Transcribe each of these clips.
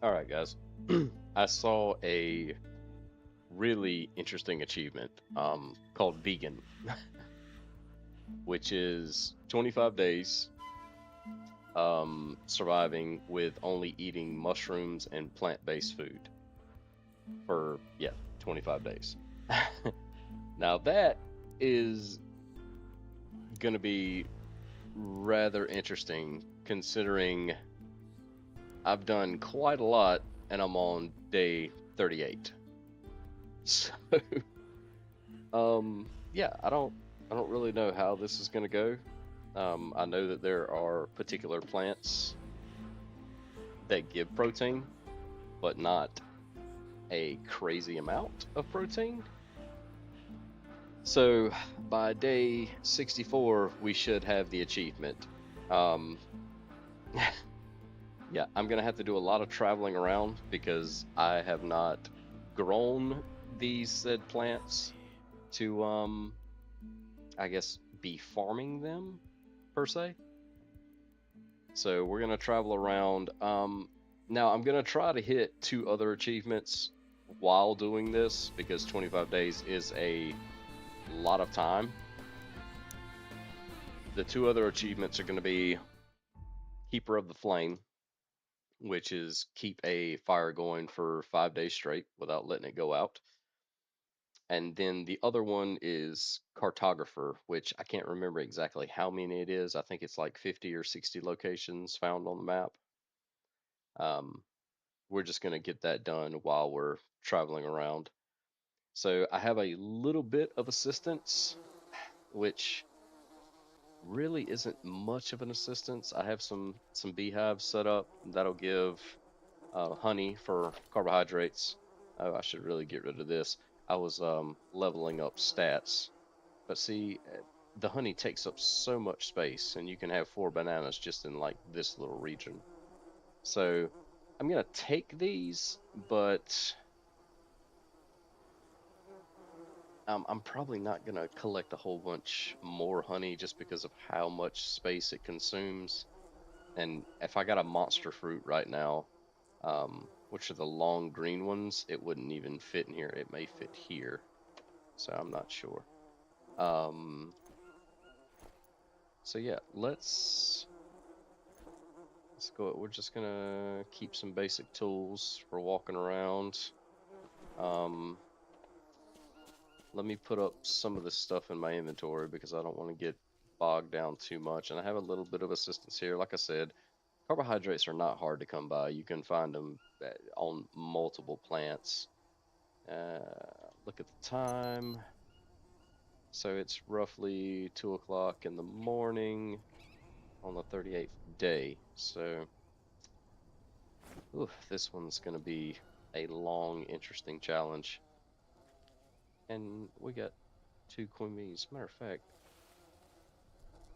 All right, guys. I saw a really interesting achievement called vegan, which is 25 days surviving with only eating mushrooms and plant-based food for 25 days. Now that is going to be rather interesting considering I've done quite a lot and I'm on day 38. So yeah, I don't really know how this is going to go. I know that there are particular plants that give protein, but not a crazy amount of protein. So by day 64, we should have the achievement. Um, yeah, I'm gonna have to do a lot of traveling around because I have not grown these said plants to I guess be farming them per se. So we're gonna travel around. Now I'm gonna try to hit two other achievements while doing this because 25 days is a lot of time. The two other achievements are going to be Keeper of the Flame, which is keep a fire going for 5 days straight without letting it go out. And then the other one is Cartographer, which I can't remember exactly how many it is. I think it's like 50 or 60 locations found on the map. Um, we're just going to get that done while we're traveling around. So I have a little bit of assistance, which really isn't much of an assistance. I have some beehives set up that'll give honey for carbohydrates. Oh, I should really get rid of this. I was leveling up stats, but see, the honey takes up so much space, and you can have 4 bananas just in like this little region. So I'm gonna take these, but I'm probably not gonna collect a whole bunch more honey just because of how much space it consumes. And if I got a monster fruit right now, which are the long green ones, it wouldn't even fit in here. It may fit here, so I'm not sure. Um, so yeah, let's go. We're just gonna keep some basic tools for walking around. Um, let me put up some of this stuff in my inventory because I don't want to get bogged down too much. And I have a little bit of assistance here. Like I said, carbohydrates are not hard to come by. You can find them on multiple plants. Look at the time. So it's roughly 2 o'clock in the morning on the 38th day. So, ooh, this one's going to be a long, interesting challenge. And we got two queen bees. Matter of fact,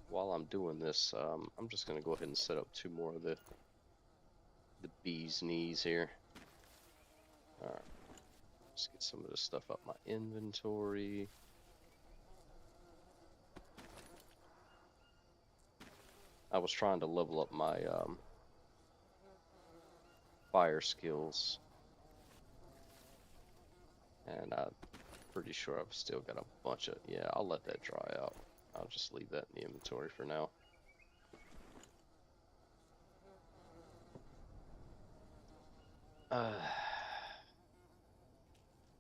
while I'm doing this, I'm just going to go ahead and set up two more of the bee's knees here. All right, let's get some of this stuff up my inventory. I was trying to level up my fire skills, and I'm pretty sure I've still got a bunch of. Yeah, I'll let that dry out. I'll just leave that in the inventory for now. Uh,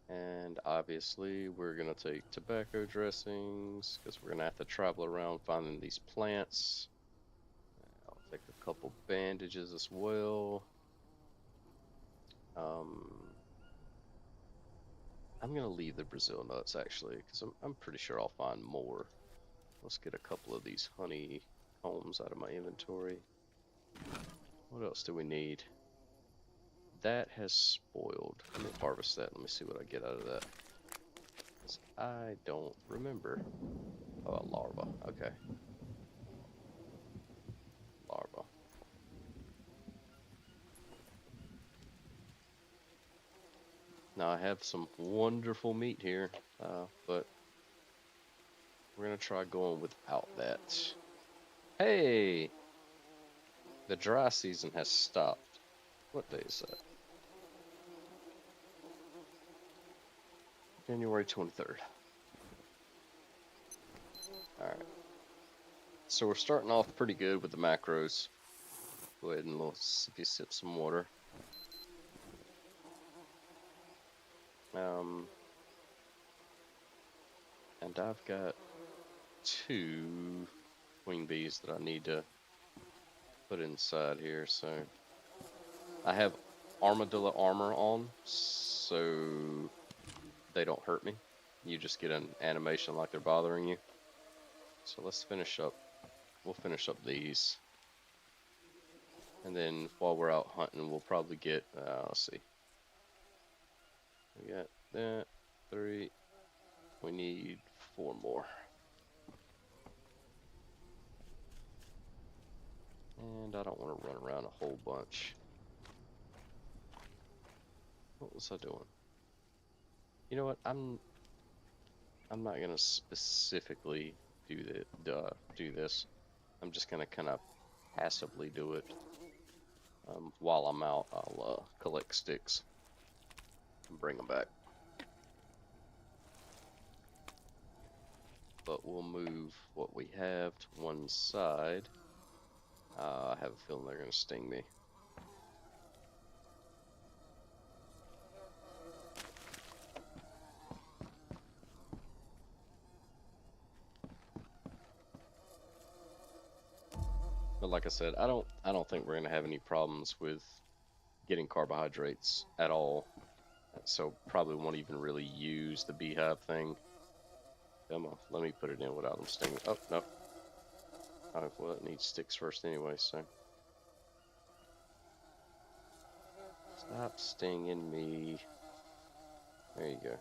and obviously, we're gonna take tobacco dressings because we're gonna have to travel around finding these plants. I'll take a couple bandages as well. Um, I'm gonna leave the Brazil nuts actually because I'm pretty sure I'll find more. Let's get a couple of these honey combs out of my inventory. What else do we need? That has spoiled. Let me harvest that. Let me see what I get out of that. 'Cause I don't remember. Oh, a larva. Okay. Larva. Now I have some wonderful meat here, but we're gonna try going without that. Hey! The dry season has stopped. What day is that? January 23rd. Alright. So we're starting off pretty good with the macros. Go ahead and sip some water. And I've got 2 queen bees that I need to put inside here, so I have armadillo armor on, so they don't hurt me. You just get an animation like they're bothering you. So let's finish up. We'll finish up these. And then while we're out hunting, we'll probably get, let's see. We got that, 3. We need 4 more. And I don't want to run around a whole bunch. What was I doing? You know what? I'm not gonna specifically do this. I'm just gonna kind of passively do it. While I'm out, I'll collect sticks and bring them back. But we'll move what we have to one side. I have a feeling they're gonna sting me. But like I said, I don't think we're gonna have any problems with getting carbohydrates at all. So probably won't even really use the beehive thing. Come on, let me put it in without them stinging. Oh no. Oh, well, it needs sticks first anyway, so. Stop stinging me. There you go.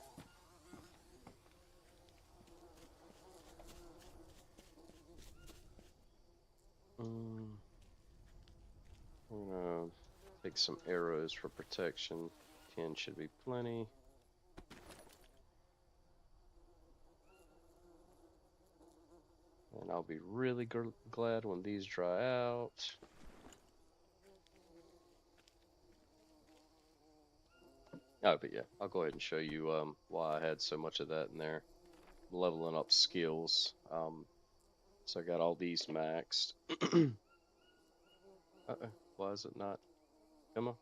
I'm gonna take some arrows for protection. 10 should be plenty. And I'll be really glad when these dry out. Oh, but yeah, I'll go ahead and show you why I had so much of that in there. Leveling up skills. So I got all these maxed. Why is it not? Come on.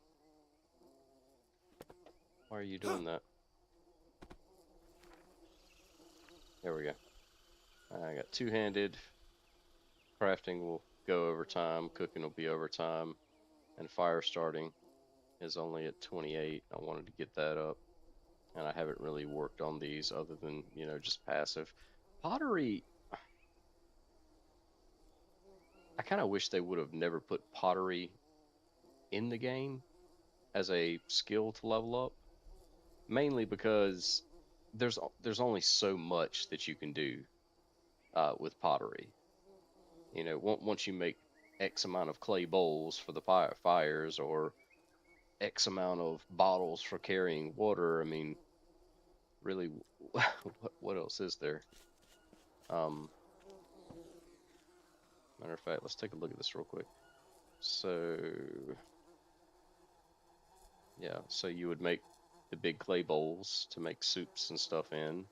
Why are you doing that? There we go. I got two-handed. Crafting will go over time. Cooking will be over time. And fire starting is only at 28. I wanted to get that up. And I haven't really worked on these other than, you know, just passive. Pottery, I kind of wish they would have never put pottery in the game as a skill to level up. Mainly because there's only so much that you can do with pottery. You know, once you make X amount of clay bowls for the fires or X amount of bottles for carrying water, I mean, really, what else is there? Matter of fact, let's take a look at this real quick. So, yeah, so you would make the big clay bowls to make soups and stuff in.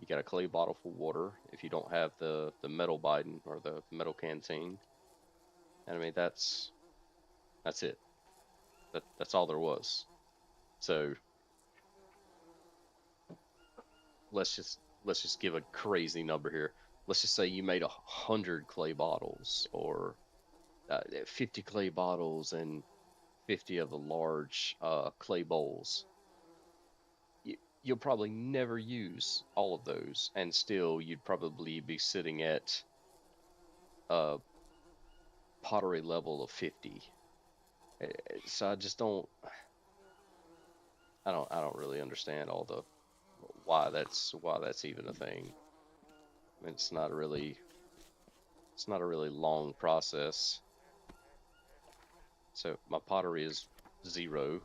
You got a clay bottle for water if you don't have the metal Biden or the metal canteen. And I mean, that's it. That's all there was. So let's just give a crazy number here. Let's just say you made 100 clay bottles or 50 clay bottles and 50 of the large clay bowls. You'll probably never use all of those, and still you'd probably be sitting at a pottery level of 50. So I just don't. I don't really understand all the why that's even a thing. I mean, it's not a really long process. So my pottery is 0.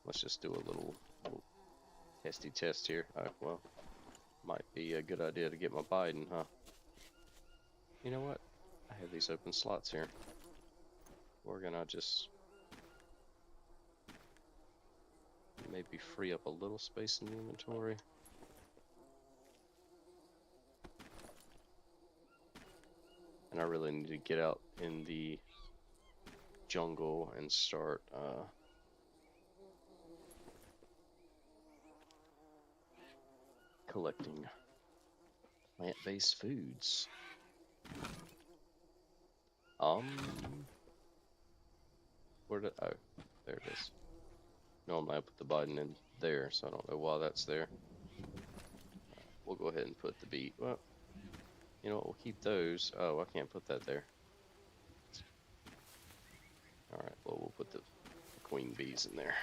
Let's just do a little testy test here. Well, might be a good idea to get my Biden, huh? You know what? I have these open slots here. We're gonna just Maybe free up a little space in the inventory. And I really need to get out in the jungle and start collecting plant-based foods. Where did, oh, there it is. Normally I put the button in there, so I don't know why that's there. We'll go ahead and put the beet. Well, you know what, we'll keep those. Oh, I can't put that there. Alright, well, we'll put the queen bees in there.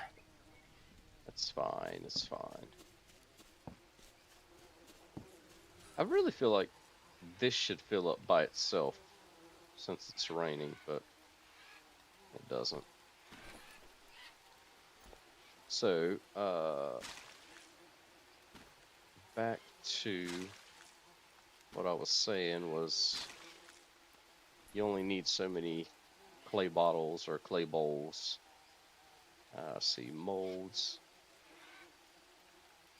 That's fine, it's fine. I really feel like this should fill up by itself since it's raining, but it doesn't. So, back to what I was saying was you only need so many clay bottles or clay bowls. See, molds.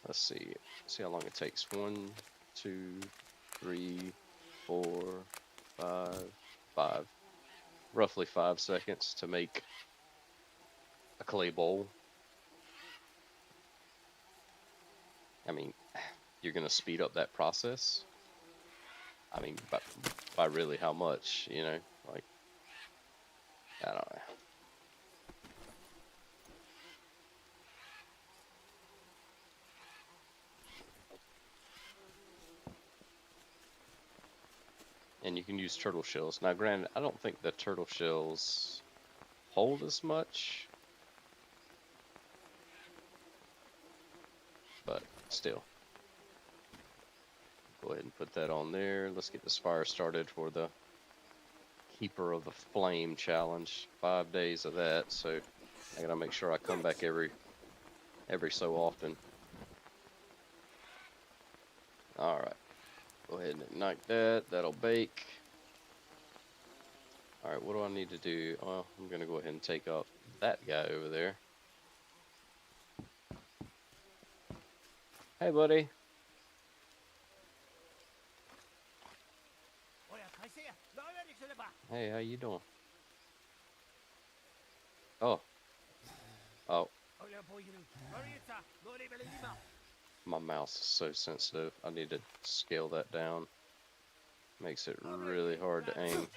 Let's see how long it takes. 1, 2, 3, 4, 5. Roughly 5 seconds to make a clay bowl. I mean, you're gonna speed up that process. I mean, by really how much, you know? Like, I don't know. And you can use turtle shells. Now, granted, I don't think the turtle shells hold as much, but still. Go ahead and put that on there. Let's get this fire started for the Keeper of the Flame challenge. 5 days of that, so I gotta make sure I come back every so often. Alright. Go ahead and ignite that. That'll bake. Alright, what do I need to do? Well, I'm gonna go ahead and take out that guy over there. Hey, buddy. Hey, how you doing? Oh. Oh. My mouse is so sensitive. I need to scale that down. Makes it really hard to aim.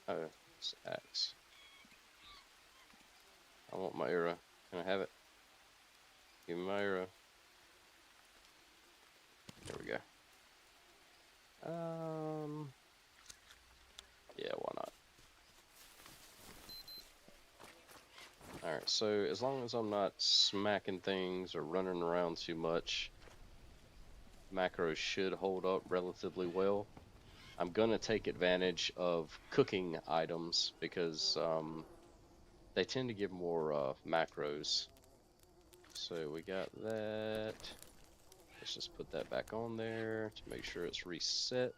Oh, it's axe. I want my arrow. Can I have it? Give me my arrow. There we go. Yeah, why not? Alright, so as long as I'm not smacking things or running around too much, macros should hold up relatively well. I'm gonna take advantage of cooking items because they tend to give more macros. So we got that. Let's just put that back on there to make sure it's reset.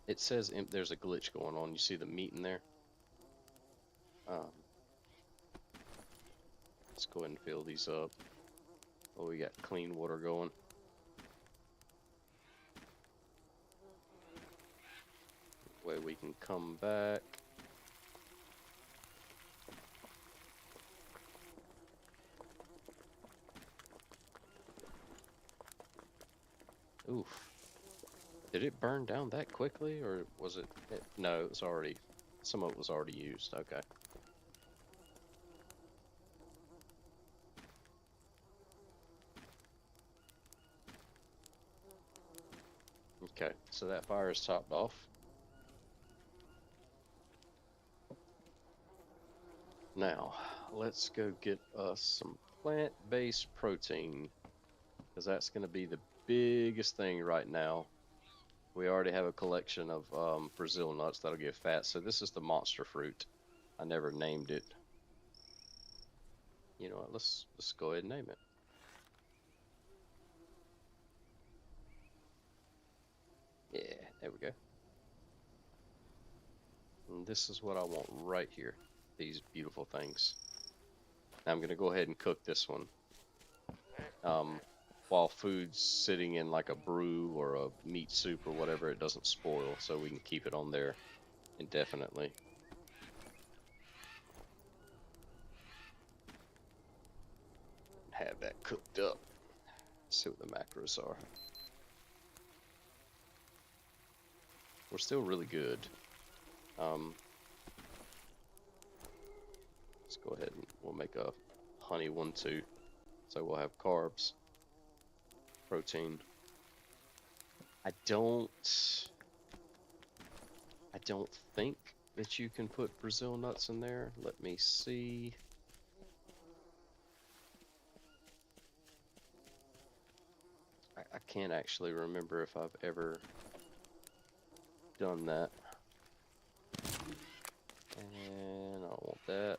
It says there's a glitch going on. You see the meat in there? Let's go ahead and fill these up. Oh, we got clean water going. Way we can come back. Oof. Did it burn down that quickly, or was it? No, it was already. Some of it was already used. Okay. Okay, so that fire is topped off. Now, let's go get us some plant-based protein, because that's going to be the biggest thing right now. We already have a collection of Brazil nuts that'll give fat, so this is the monster fruit. I never named it. You know what, let's go ahead and name it. Yeah, there we go. And this is what I want right here. These beautiful things. Now I'm going to go ahead and cook this one. While food's sitting in like a brew or a meat soup or whatever, it doesn't spoil, so we can keep it on there indefinitely. Have that cooked up. See what the macros are. We're still really good. Let's go ahead and we'll make a honey 1-2. So we'll have carbs, protein. I don't think that you can put Brazil nuts in there. Let me see. I can't actually remember if I've ever done that. And I don't want that.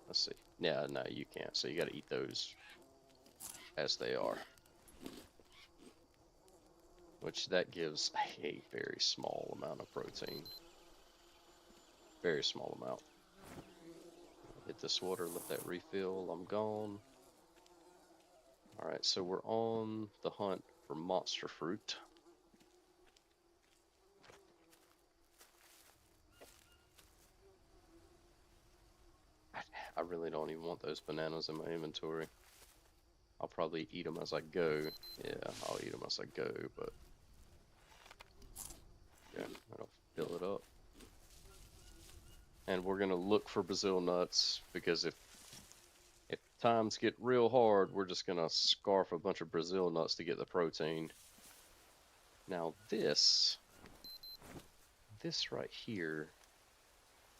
Let's see. Yeah, no, you can't. So you got to eat those as they are. Which that gives a very small amount of protein. Very small amount. Hit this water, let that refill. I'm gone. Alright, so we're on the hunt for monster fruit. I really don't even want those bananas in my inventory. I'll probably eat them as I go. Yeah, I'll eat them as I go, but yeah, that'll fill it up. And we're gonna look for Brazil nuts because if times get real hard, we're just gonna scarf a bunch of Brazil nuts to get the protein. Now this right here,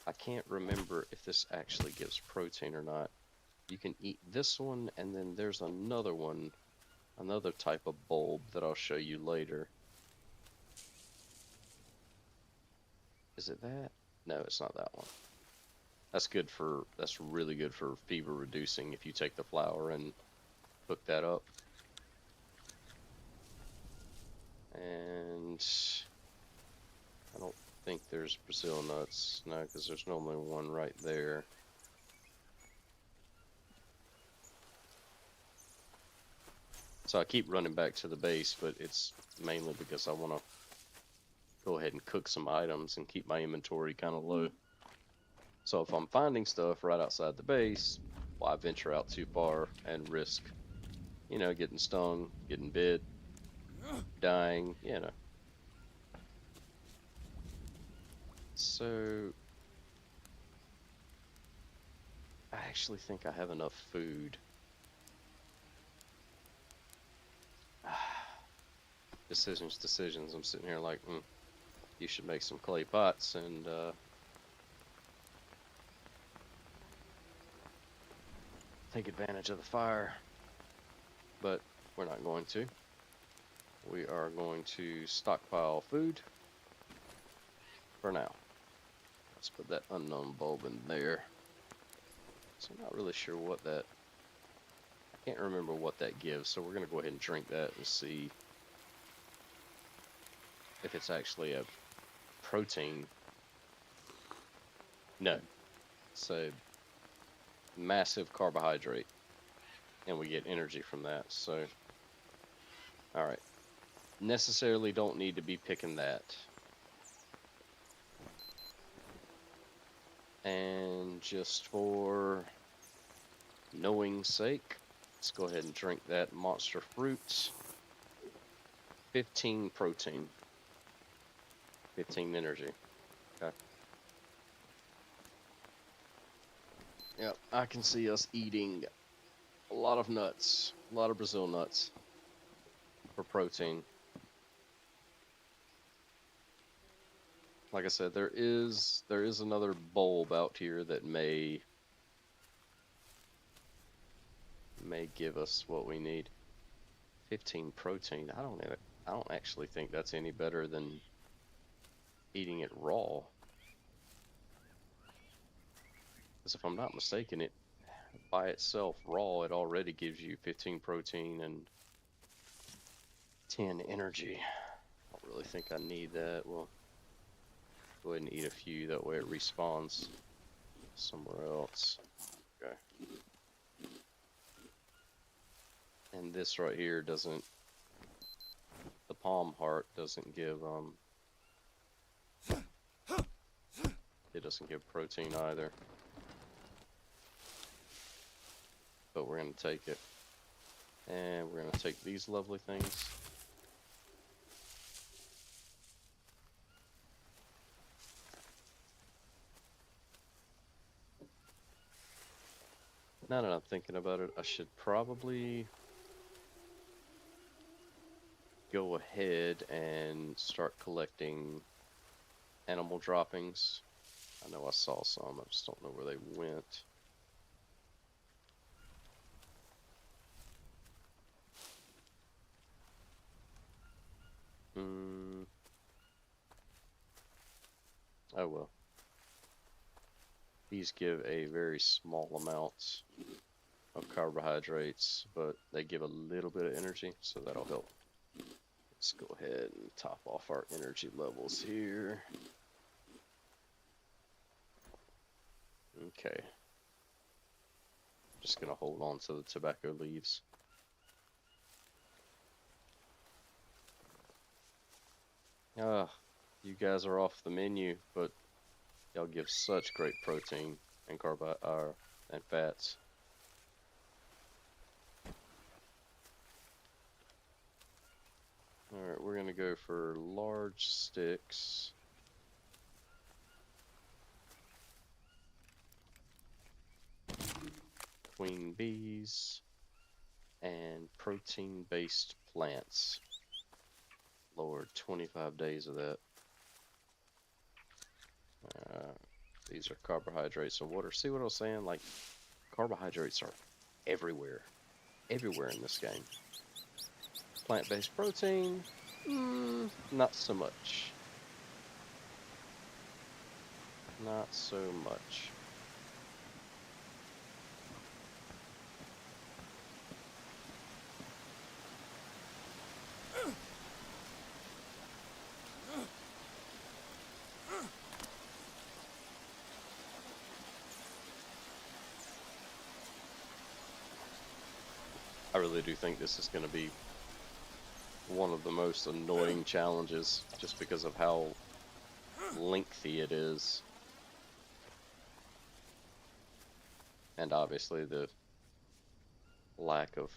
I can't remember if this actually gives protein or not. You can eat this one, and then there's another one, another type of bulb that I'll show you later. Is it that? No, it's not that one. That's really good for fever reducing if you take the flour and cook that up. And I don't think there's Brazil nuts. No, because there's normally one right there. So I keep running back to the base, but it's mainly because I want to go ahead and cook some items and keep my inventory kind of low. So if I'm finding stuff right outside the base, why venture out too far and risk, you know, getting stung, getting bit, dying, you know. So I actually think I have enough food. Decisions. I'm sitting here like, you should make some clay pots and take advantage of the fire. But we're not going to. We are going to stockpile food for now. Let's put that unknown bulb in there. So I'm not really sure what that, I can't remember what that gives, so we're going to go ahead and drink that and see if it's actually a protein. No. So massive carbohydrate, and we get energy from that. So, all right. Necessarily don't need to be picking that. And just for knowing's sake, let's go ahead and drink that monster fruit. 15 protein. 15 energy. Okay. Yep, I can see us eating a lot of nuts, a lot of Brazil nuts for protein. Like I said, there is another bulb out here that may give us what we need. 15 protein. I don't actually think that's any better than eating it raw. Because if I'm not mistaken, it by itself raw, it already gives you 15 protein and 10 energy. I don't really think I need that. Well, Go ahead and eat a few, that way it respawns somewhere else. Okay. And this right here doesn't, the palm heart doesn't give, it doesn't give protein either. But we're going to take it. And we're going to take these lovely things. Now that I'm thinking about it, I should probably go ahead and start collecting animal droppings. I know I saw some, I just don't know where they went. Oh well. These give a very small amount of carbohydrates, but they give a little bit of energy, so that'll help. Let's go ahead and top off our energy levels here. Okay. Just gonna hold on to the tobacco leaves. You guys are off the menu, but y'all give such great protein and and fats. Alright, we're gonna go for large sticks. Queen bees. And protein-based plants. Lord, 25 days of that. These are carbohydrates and water. See what I was saying? Like, carbohydrates are everywhere. Everywhere in this game. Plant-based protein, not so much. Not so much. I really do think this is going to be one of the most annoying challenges, just because of how lengthy it is. And obviously the lack of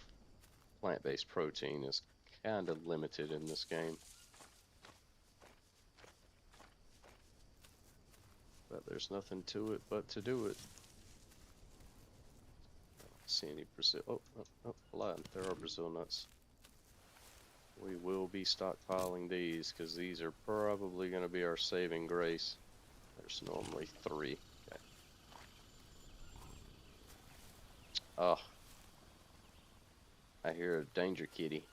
plant-based protein is kind of limited in this game. But there's nothing to it but to do it. See any Brazil? Oh, lied. There are Brazil nuts. We will be stockpiling these because these are probably going to be our saving grace. There's normally 3. Okay. Oh, I hear a danger kitty.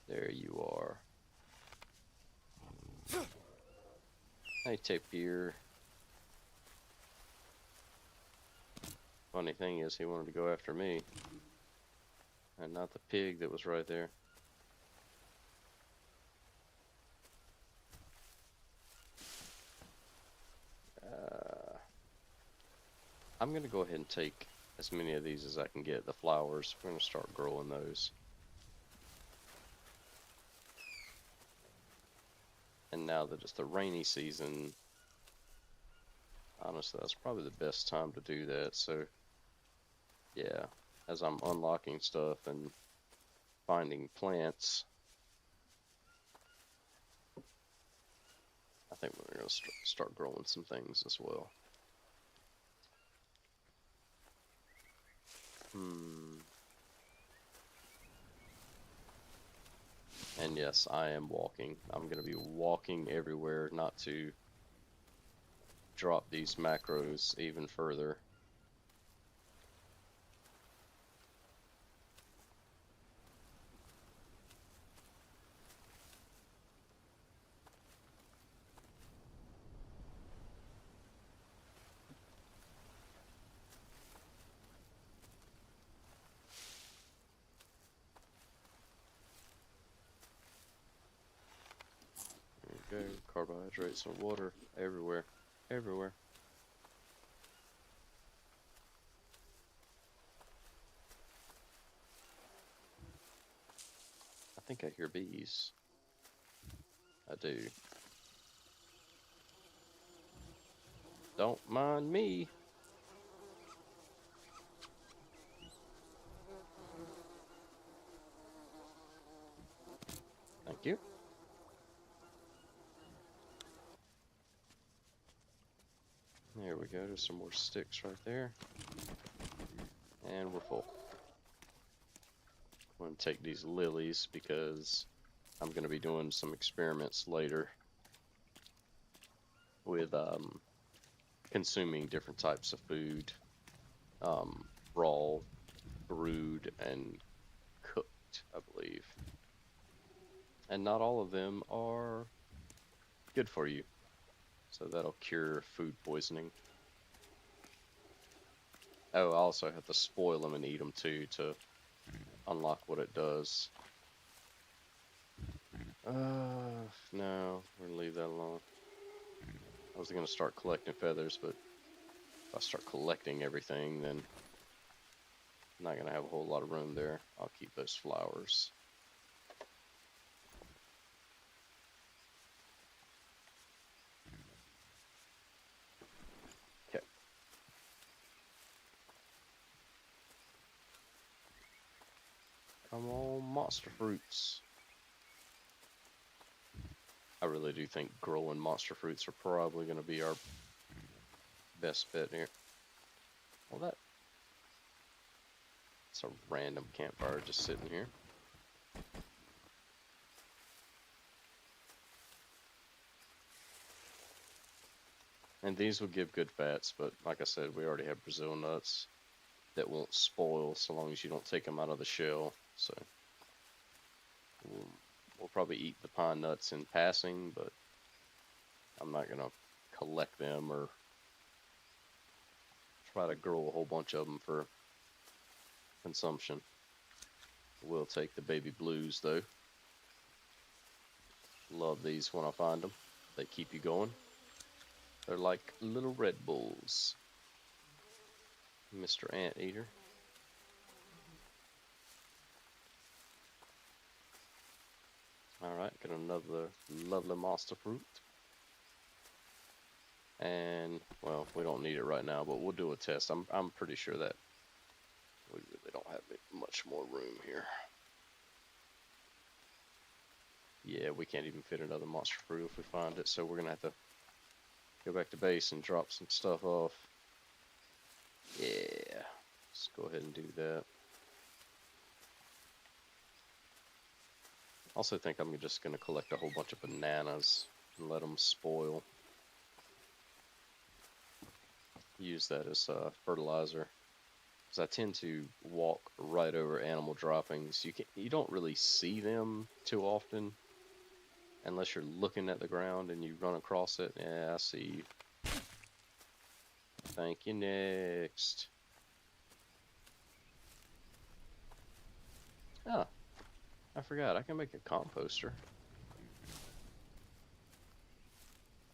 There you are. Hey, Tapir. Funny thing is, he wanted to go after me, and not the pig that was right there. I'm gonna go ahead and take as many of these as I can get. The flowers, we're gonna start growing those. And now that it's the rainy season, honestly, that's probably the best time to do that. So, yeah, as I'm unlocking stuff and finding plants, I think we're going to start growing some things as well. And yes, I am walking. I'm going to be walking everywhere, not to drop these macros even further. There we go. carbohydrates and water everywhere. Everywhere. I think I hear bees. I do. Don't mind me. Thank you. There we go. There's some more sticks right there. And we're full. I'm going to take these lilies because I'm going to be doing some experiments later with consuming different types of food, raw, brewed, and cooked, I believe. And not all of them are good for you. So that'll cure food poisoning. Oh, I also have to spoil them and eat them too to unlock what it does. No, we're gonna leave that alone. I was gonna start collecting feathers, but if I start collecting everything, then I'm not gonna have a whole lot of room there. I'll keep those flowers. Okay. Come on, monster fruits. I really do think growing monster fruits are probably going to be our best bet here. Well, it's a random campfire just sitting here. And these will give good fats, but like I said, we already have Brazil nuts that won't spoil so long as you don't take them out of the shell. So we'll probably eat the pine nuts in passing, but I'm not going to collect them or try to grow a whole bunch of them for consumption. We'll take the baby blues though. Love these when I find them. They keep you going. They're like little Red Bulls. Mr. Anteater. Alright, got another lovely monster fruit. And, well, we don't need it right now, but we'll do a test. I'm pretty sure that we really don't have much more room here. Yeah, we can't even fit another monster fruit if we find it, so we're gonna have to go back to base and drop some stuff off. Yeah, let's go ahead and do that. Also think I'm just gonna collect a whole bunch of bananas and let them spoil. Use that as fertilizer. Because I tend to walk right over animal droppings. You don't really see them too often unless you're looking at the ground and you run across it. Yeah, I see you. Thank you. Next. Oh, I forgot. I can make a composter.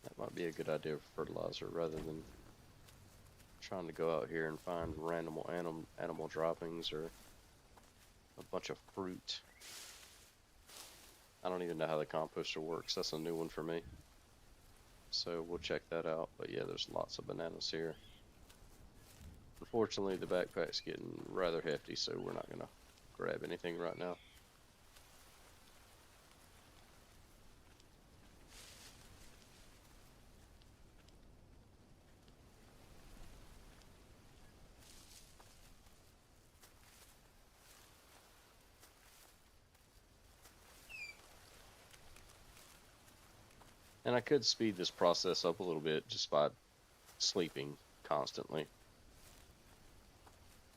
That might be a good idea for fertilizer rather than trying to go out here and find random animal droppings or a bunch of fruit. I don't even know how the composter works. That's a new one for me. So we'll check that out. But yeah, there's lots of bananas here. Unfortunately, the backpack's getting rather hefty, so we're not going to grab anything right now. And I could speed this process up a little bit just by sleeping constantly.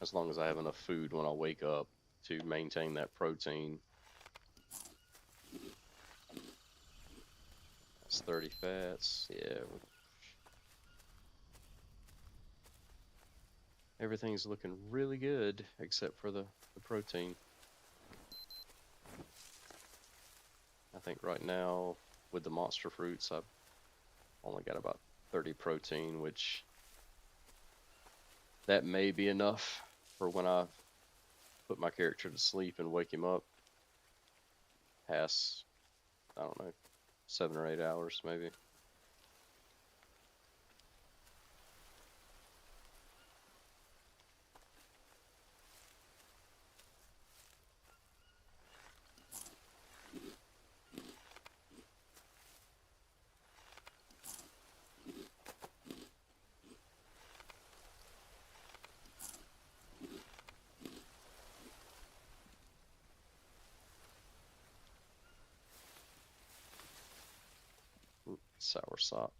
As long as I have enough food when I wake up to maintain that protein. That's 30 fats. Yeah. Everything's looking really good except for the protein. I think right now with the monster fruits, I Only got about 30 protein, which that may be enough for when I put my character to sleep and wake him up. Past, I don't know, 7 or 8 hours maybe. Sour sop.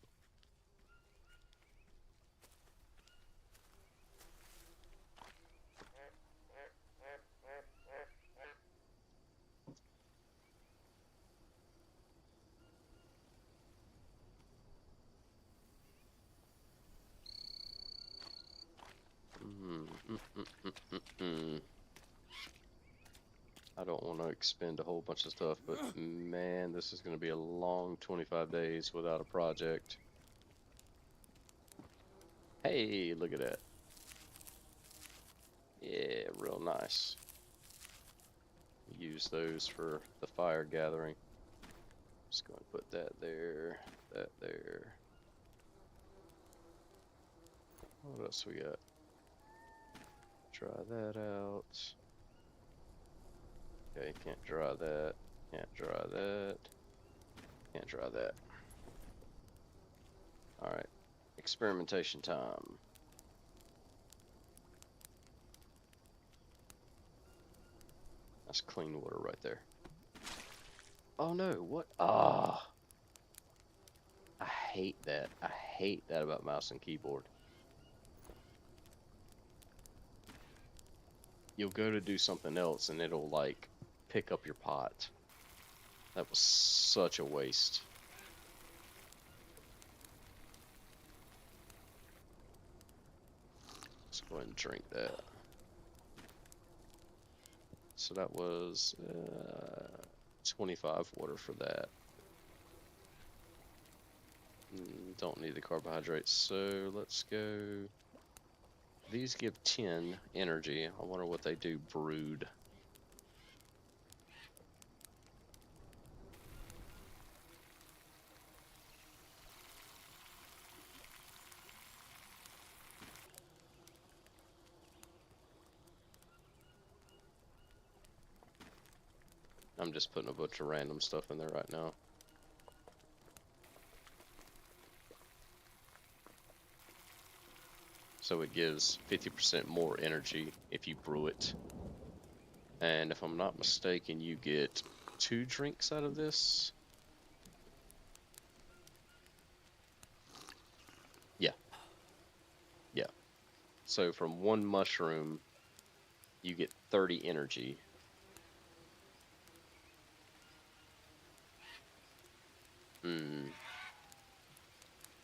I don't want to expend a whole bunch of stuff, but man, this is going to be a long 25 days without a project. Hey, look at that. Yeah, real nice. Use those for the fire gathering. Just going to put that there, that there. What else we got? Try that out. Okay, can't dry that. Can't dry that. Can't dry that. Alright. Experimentation time. That's clean water right there. Oh no, what? Ah! I hate that. I hate that about mouse and keyboard. You'll go to do something else and it'll like pick up your pot. That was such a waste. Let's go ahead and drink that. So that was 25 water for that. Don't need the carbohydrates, so let's go. These give 10 energy. I wonder what they do brewed. I'm just putting a bunch of random stuff in there right now. So it gives 50% more energy if you brew it. And if I'm not mistaken, you get 2 drinks out of this. Yeah. Yeah. So from 1 mushroom, you get 30 energy. Let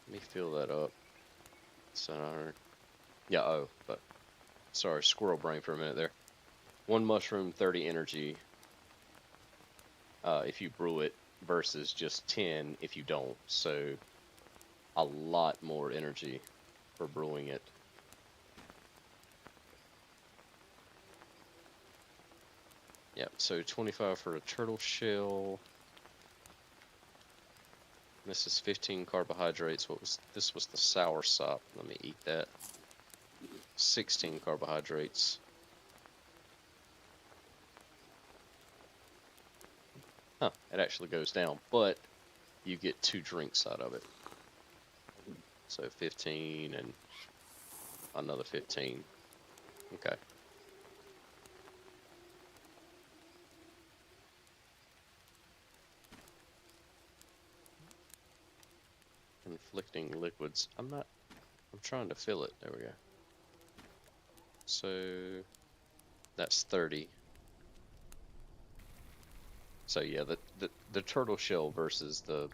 me fill that up. So, yeah, oh, but sorry, squirrel brain for a minute there. 1 mushroom, 30 energy if you brew it versus just 10 if you don't. So a lot more energy for brewing it. Yep, so 25 for a turtle shell. This is 15 carbohydrates. This was the sour sop. Let me eat that. 16 carbohydrates. Huh, it actually goes down, but you get 2 drinks out of it. So 15 and another 15. Okay. Conflicting liquids. I'm trying to fill it. There we go. So that's 30. So yeah, the turtle shell versus the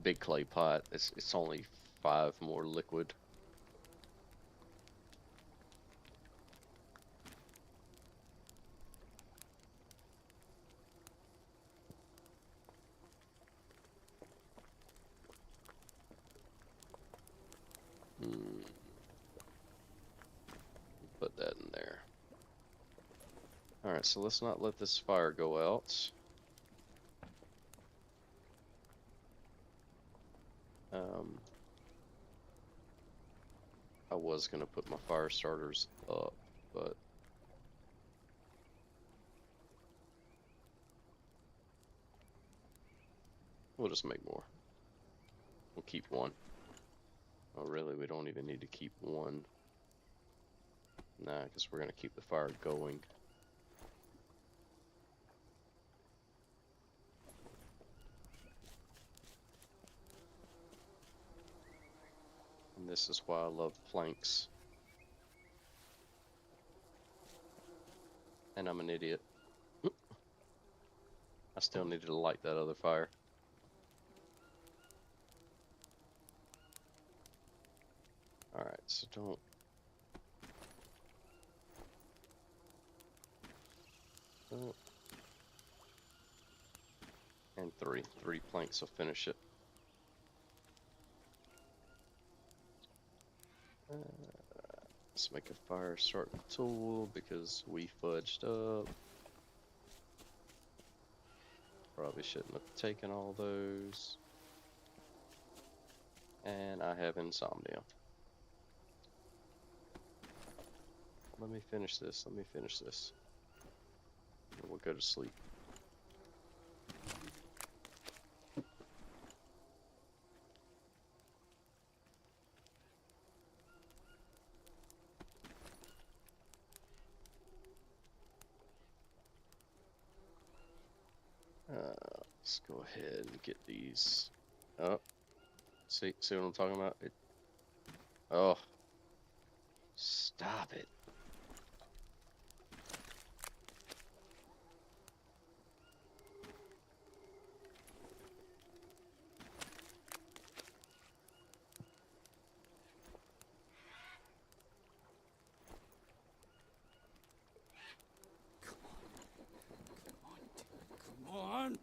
big clay pot, it's only 5 more liquid. Alright, so let's not let this fire go out. I was gonna put my fire starters up, but we'll just make more. We'll keep one. Oh, really? We don't even need to keep one. Nah, because we're gonna keep the fire going. And this is why I love planks. And I'm an idiot. I still needed to light that other fire. Alright, so don't... And three planks will finish it. Let's make a fire starting tool because we fudged up. Probably shouldn't have taken all those. And I have insomnia. Let me finish this. Let me finish this. And we'll go to sleep. Let's go ahead and get these up. See what I'm talking about? Oh, stop it. Come on.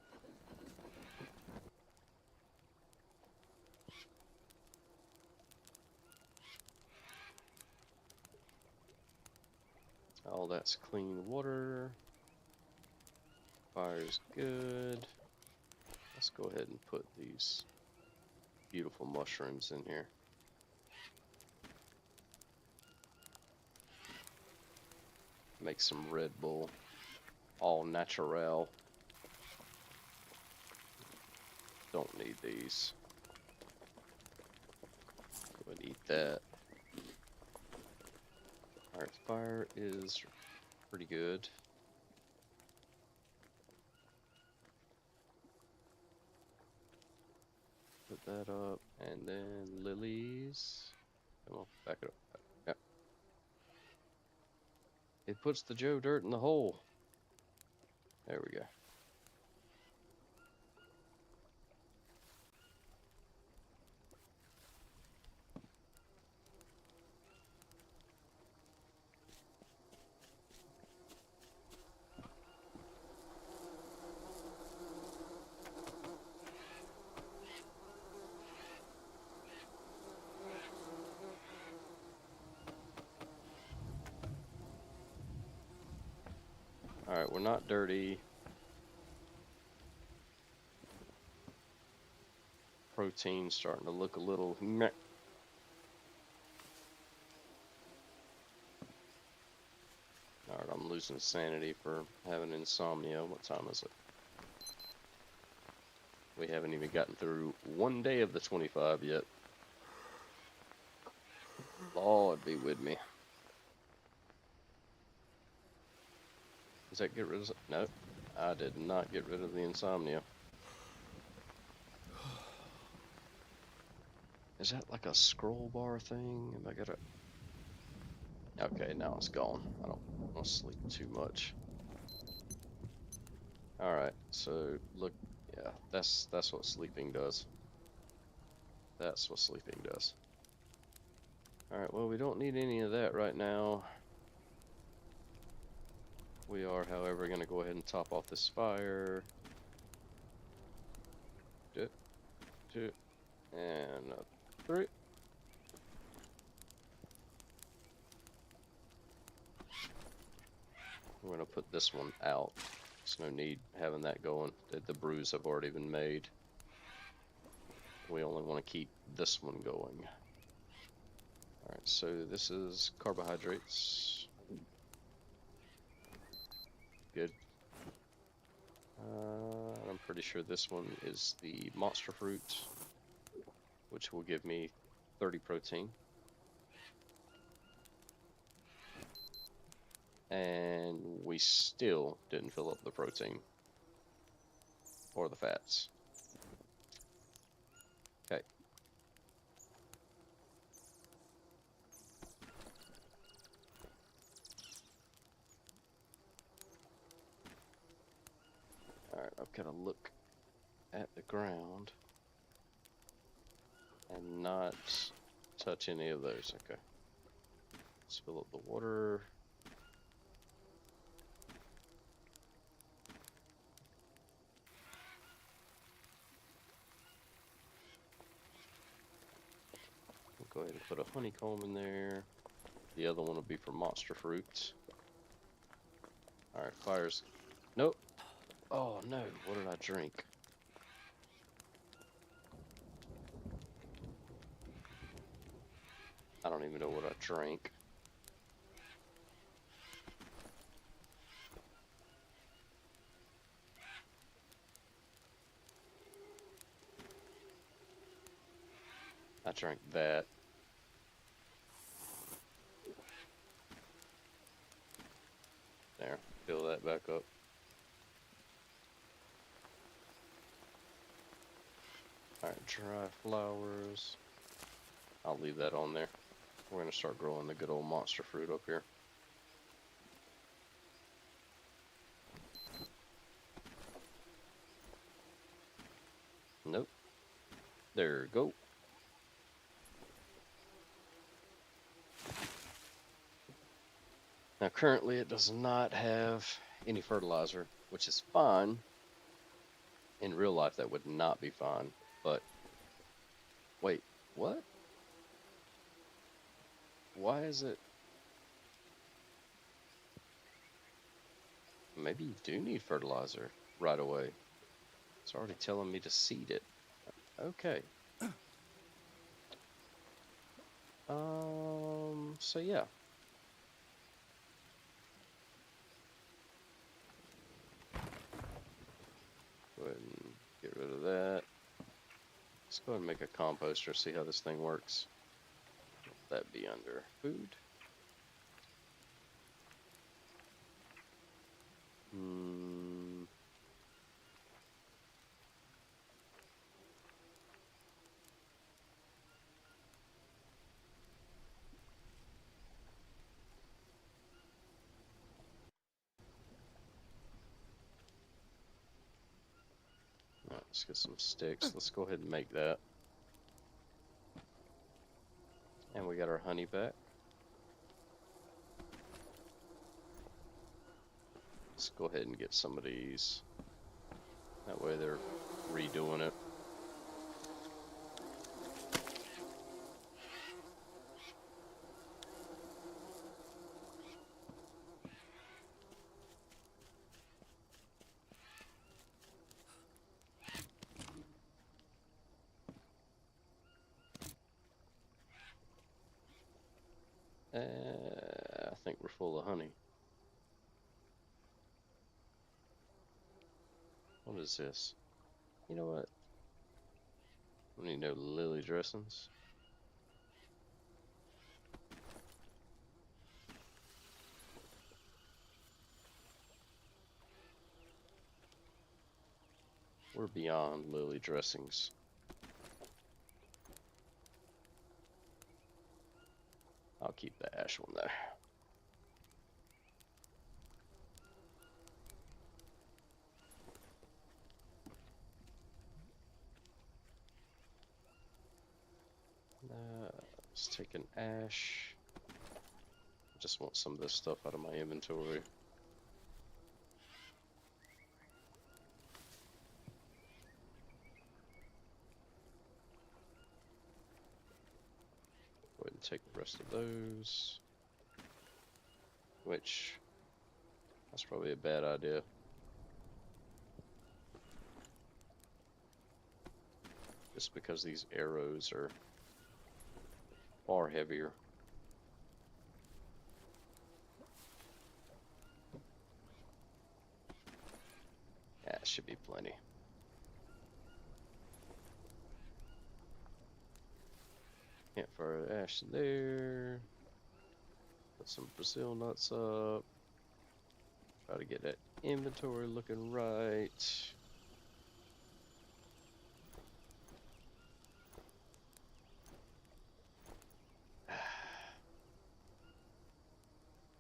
All that's clean water. Fire's good. Let's go ahead and put these beautiful mushrooms in here. Make some Red Bull. All natural. Don't need these. Go and eat that. Alright, fire is pretty good. Put that up, and then lilies. Come on, back it up. Yep. It puts the Joe dirt in the hole. There we go. Alright, we're not dirty. Protein's starting to look a little meh. Alright, I'm losing sanity for having insomnia. What time is it? We haven't even gotten through one day of the 25 yet. Lord be with me. Does that get rid of... No, I did not get rid of the insomnia. Is that like a scroll bar thing? Am I gonna... Okay, now it's gone. I don't want to sleep too much. Alright, so look, yeah, that's what sleeping does. That's what sleeping does. Alright, well, we don't need any of that right now. We are, however, going to go ahead and top off this fire. Two, and 3. We're gonna put this one out. There's no need having that going. The brews have already been made. We only want to keep this one going. Alright, so this is carbohydrates. Good. I'm pretty sure this one is the monster fruit, which will give me 30 protein. And we still didn't fill up the protein or the fats. Okay. Alright, I've got to look at the ground and not touch any of those. Okay. Let's fill up the water. We'll go ahead and put a honeycomb in there. The other one will be for monster fruit. Alright, fires. Nope. Oh no, what did I drink? I don't even know what I drank. I drank that. There, fill that back up. Alright, dry flowers. I'll leave that on there. We're gonna start growing the good old monster fruit up here. Nope. There we go. Now currently it does not have any fertilizer, which is fine. In real life that would not be fine, but wait, what? Why is it? Maybe you do need fertilizer right away. It's already telling me to seed it. Okay. So yeah. Go ahead and get rid of that. Let's go ahead and make a composter, see how this thing works. Let that be under food. Let's get some sticks. Let's go ahead and make that. And we got our honey back. Let's go ahead and get some of these. That way they're redoing it. I think we're full of honey. What is this? You know what? We need no lily dressings. We're beyond lily dressings. I'll keep the ash one there. Let's take an ash. I just want some of this stuff out of my inventory. Go ahead and take the rest of those. Which That's probably a bad idea. Just because these arrows are far heavier. Yeah, it should be plenty. Campfire ash there. Put some Brazil nuts up. Try to get that inventory looking right.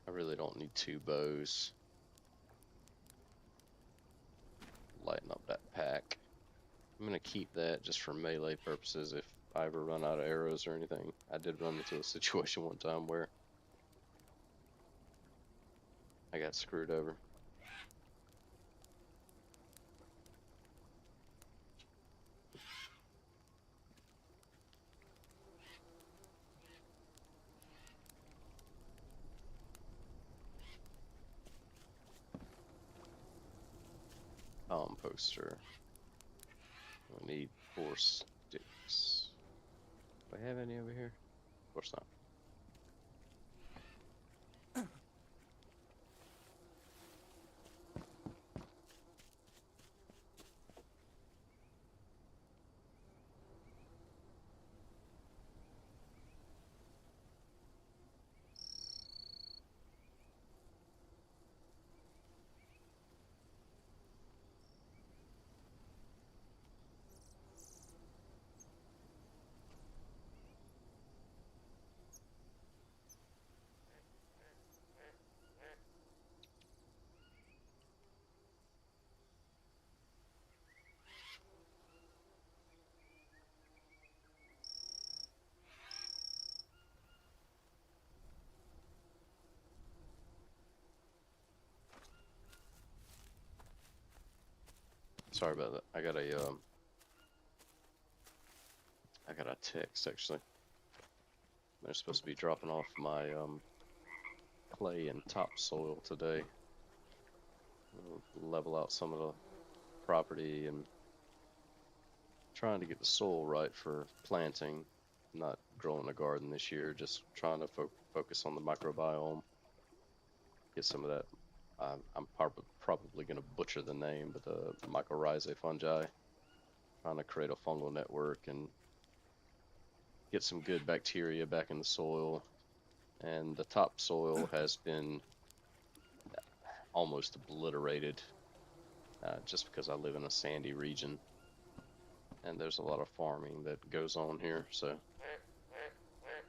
I really don't need 2 bows. Lighten up that pack. I'm gonna keep that just for melee purposes if I ever run out of arrows or anything. I did run into a situation one time where I got screwed over. Composter. I need 4 sticks. Do I have any over here? Of course not. Sorry about that. I got a text actually. They're supposed to be dropping off my clay and topsoil today. Level out some of the property and trying to get the soil right for planting. Not growing a garden this year, just trying to focus on the microbiome. Get some of that. I'm probably going to butcher the name, but the mycorrhizae fungi. Trying to create a fungal network and get some good bacteria back in the soil. And the topsoil has been almost obliterated just because I live in a sandy region. And there's a lot of farming that goes on here, so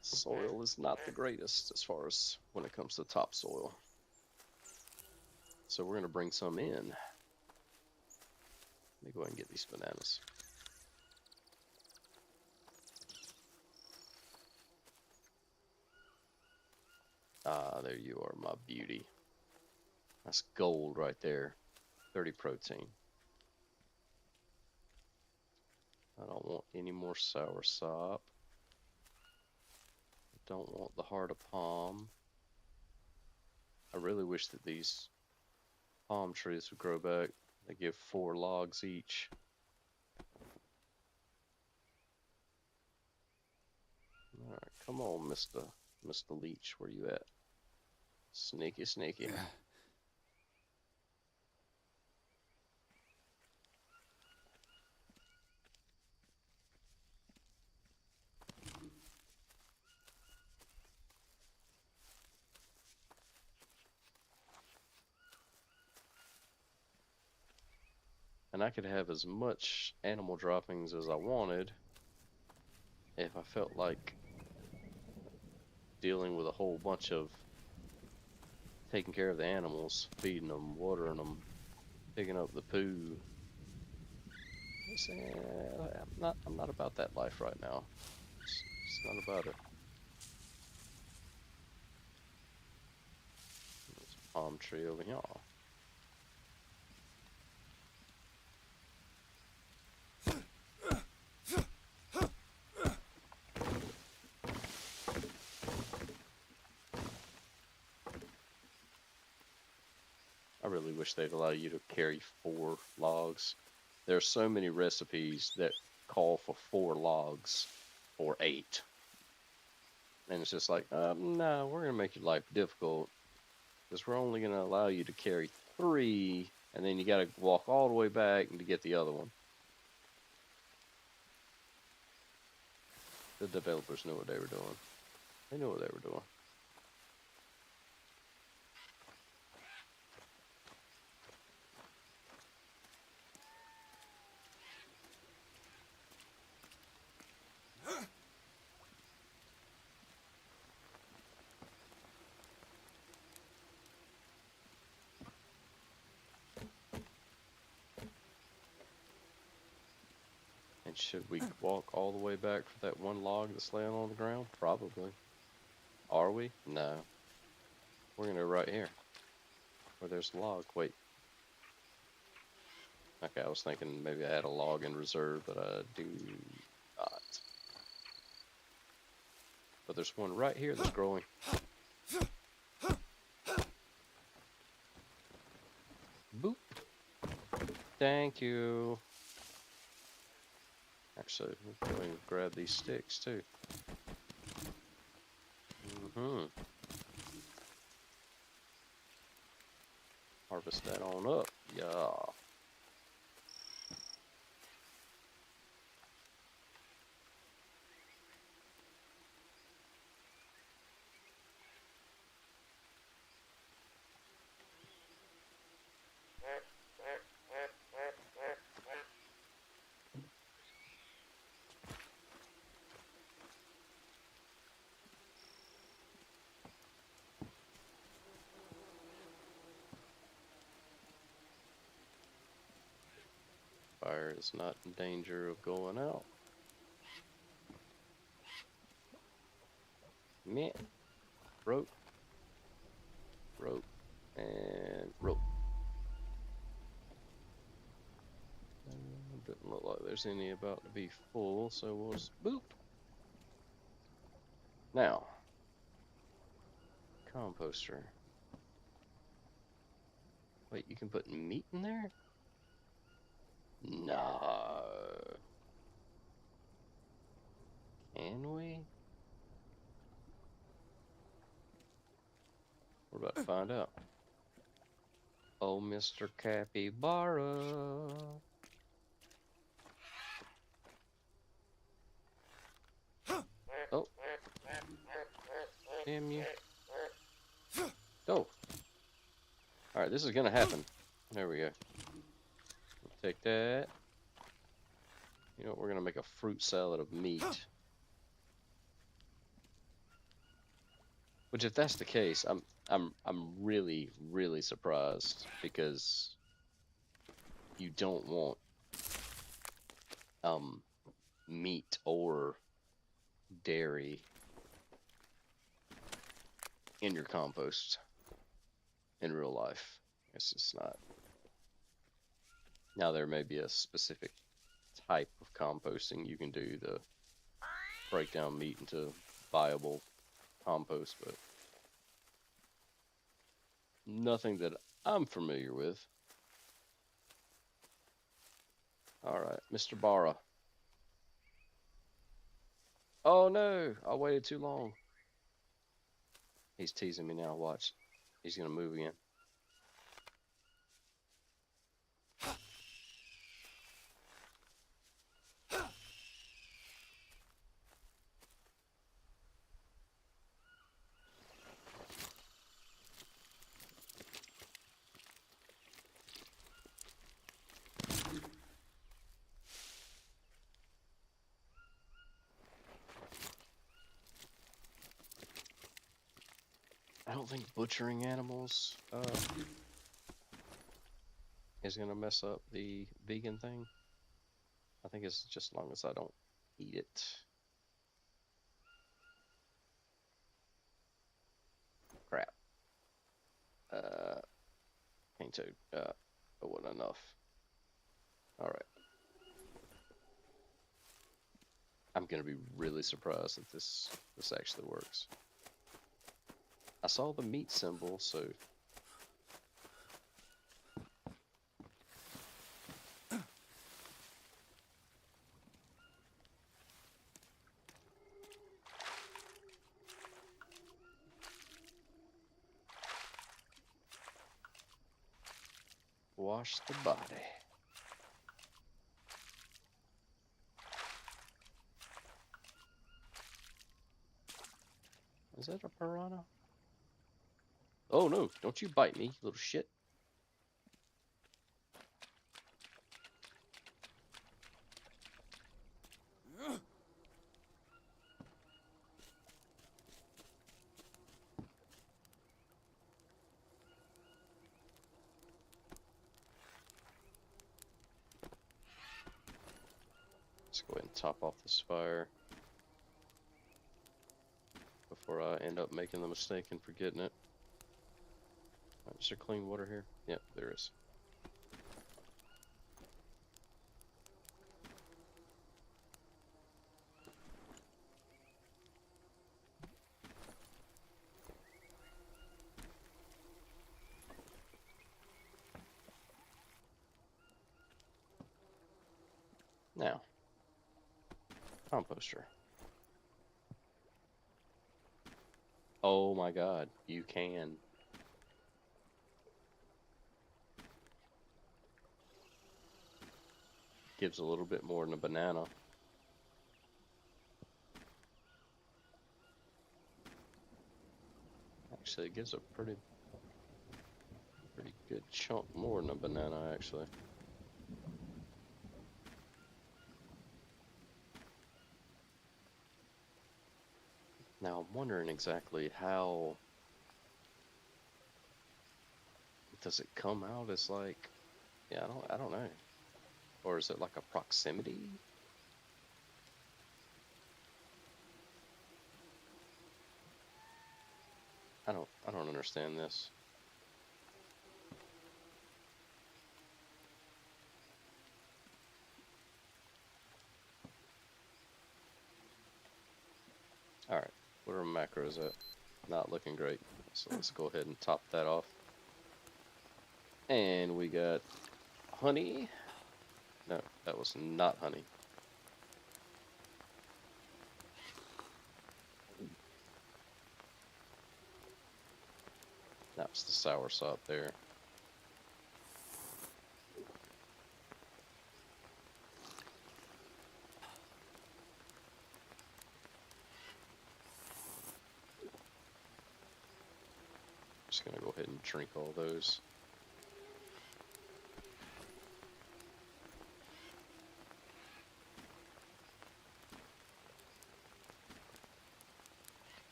soil is not the greatest as far as when it comes to topsoil. So we're going to bring some in. Let me go ahead and get these bananas. Ah, there you are, my beauty. That's gold right there. 30 protein. I don't want any more soursop. I don't want the heart of palm. I really wish that these palm trees would grow back. They give 4 logs each. Alright, come on, Mr. Leech, where you at? Sneaky, sneaky. And I could have as much animal droppings as I wanted if I felt like dealing with a whole bunch of taking care of the animals, feeding them, watering them, picking up the poo. I'm not about that life right now. It's not about it. There's a palm tree over here. really wish they'd allow you to carry 4 logs. There are so many recipes that call for 4 logs or 8. And it's just like, no, we're going to make your life difficult because we're only going to allow you to carry 3, and then you got to walk all the way back to get the other one. The developers knew what they were doing. They knew what they were doing. And should we walk all the way back for that one log that's laying on the ground? Probably. Are we? No. We're going to go right here. Where there's a log. Wait. Okay, I was thinking maybe I had a log in reserve, but I do not. But there's one right here that's growing. Boop. Thank you. Actually, we'll go and grab these sticks too. Harvest that on up. Yeah. Fire is not in danger of going out. Meh. Rope. Rope. And rope. Doesn't look like there's any about to be full, so we'll just boop. Now, composter. Wait, you can put meat in there? No. Can we? We're about to find out. Oh, Mr. Capybara. Oh. Damn you. Oh. Alright, this is gonna happen. There we go. Take that. You know what, we're gonna make a fruit salad of meat. Which, if that's the case, I'm really, really surprised, because you don't want meat or dairy in your compost in real life. It's just not. Now, there may be a specific type of composting you can do to break down meat into viable compost, but nothing that I'm familiar with. Alright, Mr. Barra. Oh no, I waited too long. He's teasing me now, watch. He's gonna move again. I don't think butchering animals is gonna mess up the vegan thing. I think it's just as long as I don't eat it. Crap. Can't tell. It wasn't enough. Alright. I'm gonna be really surprised that this actually works. I saw the meat symbol, so Wash the body. Is that a piranha? Oh no, don't you bite me, you little shit. Let's go ahead and top off this fire before I end up making the mistake and forgetting it. Is there clean water here? Yep, there is. Now, composter. Oh my god, you can. Gives a little bit more than a banana. Actually, it gives a pretty good chunk more than a banana, actually. Now, I'm wondering exactly how... Does it come out as like... Yeah, I don't know. Or is it like a proximity? I don't understand this. Alright, what are macros at? Not looking great. So let's go ahead and top that off. And we got honey. No, that was not honey. That was the soursop there. Just gonna go ahead and drink all those.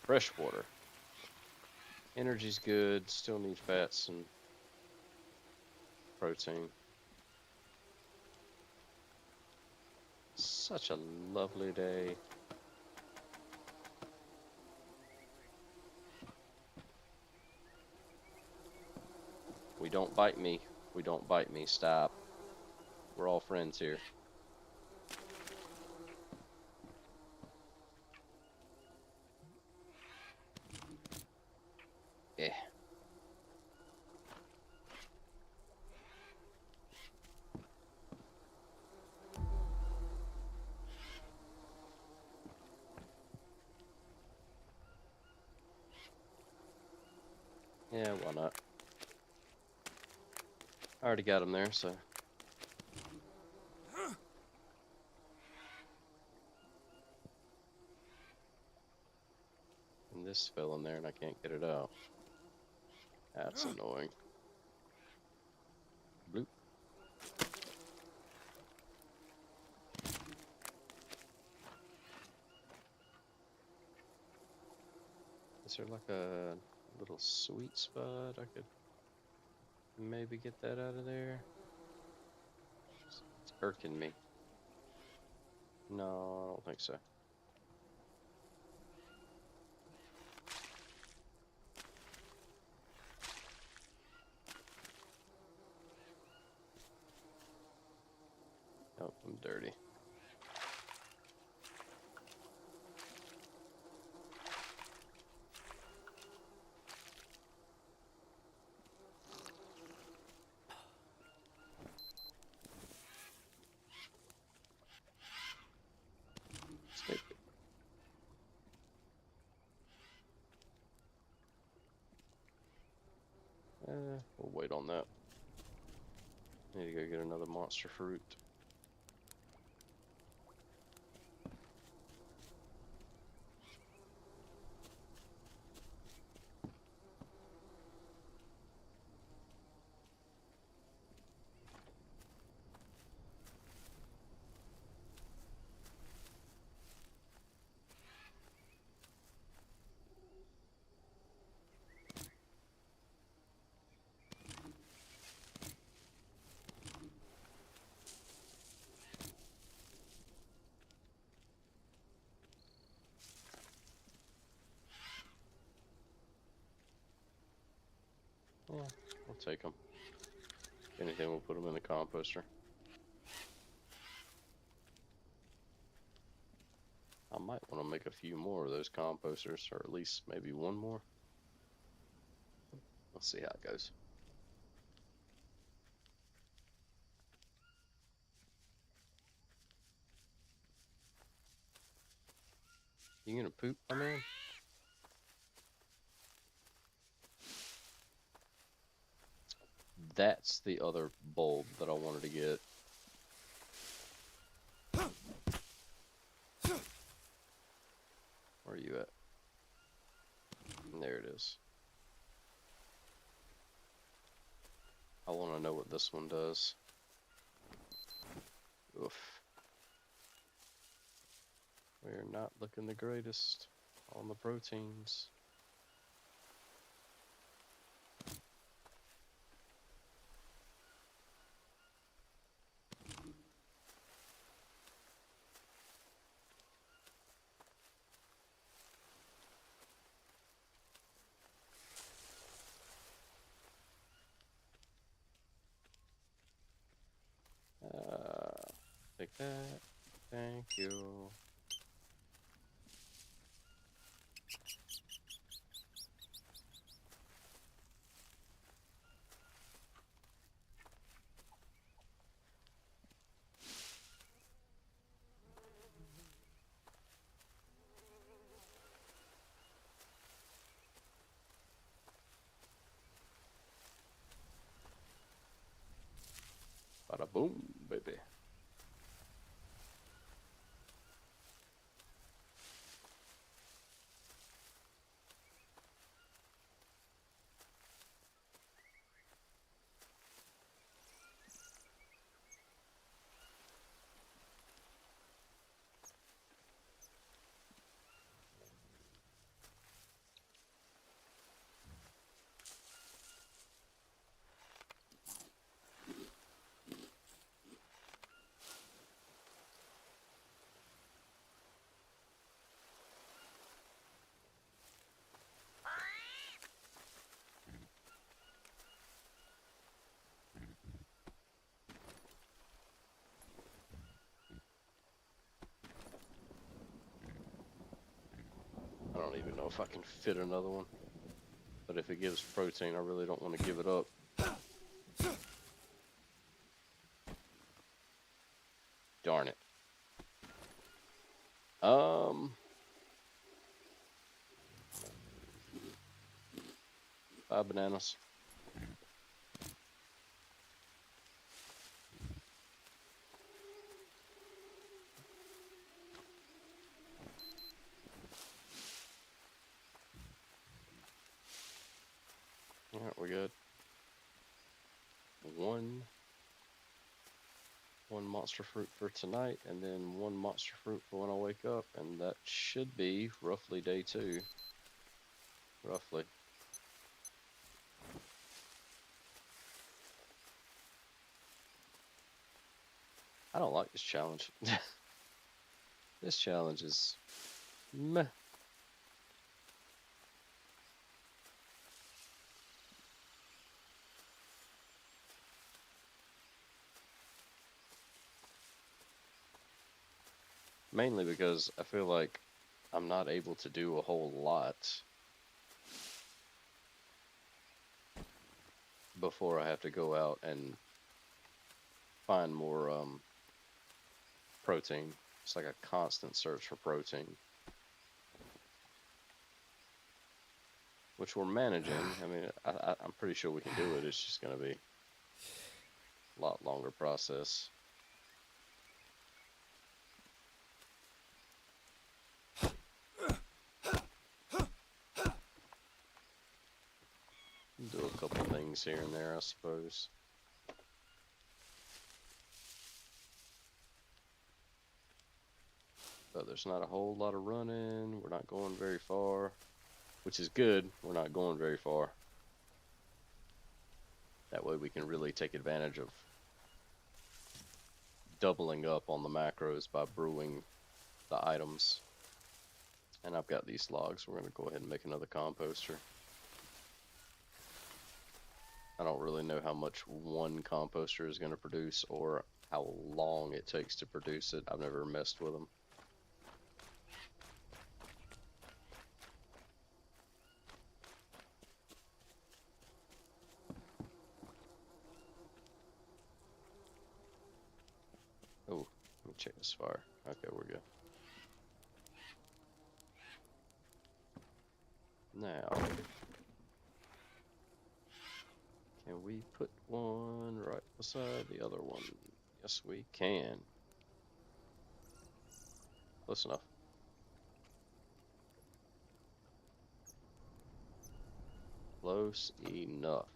Fresh water. Energy's good, still need fats and protein. Such a lovely day. We don't bite me. We don't bite me. Stop. We're all friends here. Yeah. Yeah, why not? I already got him there, so. And this fell in there and I can't get it out. That's annoying. Bloop. Is there like a little sweet spot I could maybe get that out of there? It's irking me. No, I don't think so. Oh, I'm dirty. Stupid. We'll wait on that. Need to go get another monster fruit. Yeah, we'll take them. If anything, we'll put them in the composter. I might want to make a few more of those composters, or at least maybe one more. Let's see how it goes. You gonna poop, my man? That's the other bulb that I wanted to get. Where are you at? There it is. I want to know what this one does. Oof. We're not looking the greatest on the proteins. Take that. Thank you. Bada boom, baby. I don't even know if I can fit another one. But if it gives protein, I really don't want to give it up. Darn it. 5 bananas. Alright, we're good. One monster fruit for tonight, and then one monster fruit for when I wake up, and that should be roughly day 2. Roughly. I don't like this challenge. This challenge is meh. Mainly because I feel like I'm not able to do a whole lot before I have to go out and find more protein. It's like a constant search for protein. which we're managing. I mean, I'm pretty sure we can do it. It's just going to be a lot longer process. Do a couple things here and there, I suppose. But there's not a whole lot of running. We're not going very far, which is good. We're not going very far. That way we can really take advantage of doubling up on the macros by brewing the items. And I've got these logs. We're going to go ahead and make another composter. I don't really know how much one composter is going to produce or how long it takes to produce it. I've never messed with them. Oh, let me check this fire. Okay, we're good. Now, can we put one right beside the other one? Yes, we can. Close enough. Close enough.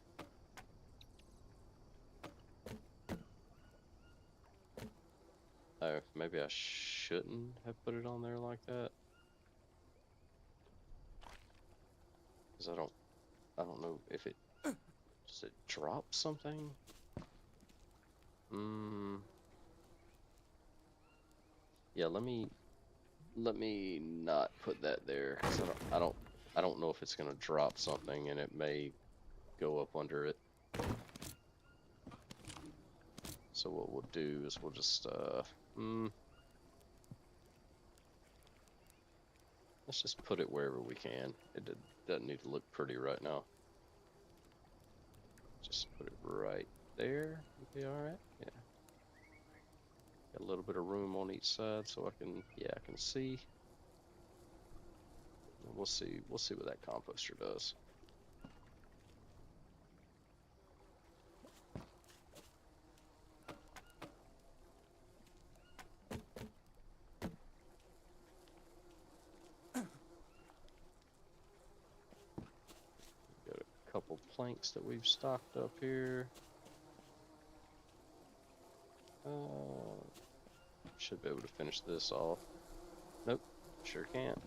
Oh, maybe I shouldn't have put it on there like that. Because I don't know if it, does it drop something? Yeah, let me not put that there, because I don't know if it's gonna drop something and it may go up under it. So what we'll do is we'll just let's just put it wherever we can. It doesn't need to look pretty right now. Just put it right there. It'll be all right. Yeah. Got a little bit of room on each side so I can see. And we'll see what that composter does. Got a couple planks that we've stocked up here. Should be able to finish this off. Nope, sure can't.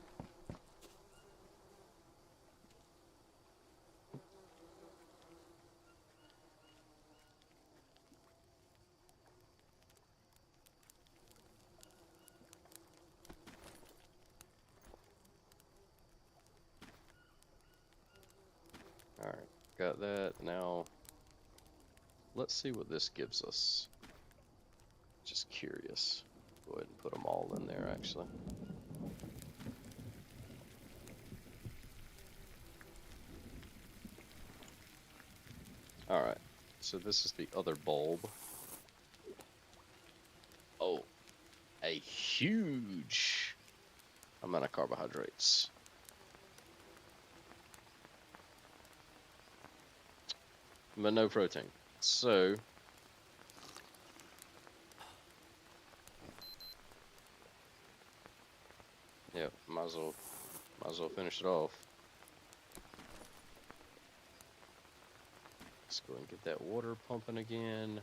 Alright, got that. Now, let's see what this gives us. Just curious. Go ahead and put them all in there, actually. Alright, so this is the other bulb. Oh, a huge amount of carbohydrates. But no protein. So, yeah, might as well finish it off. Let's go and get that water pumping again.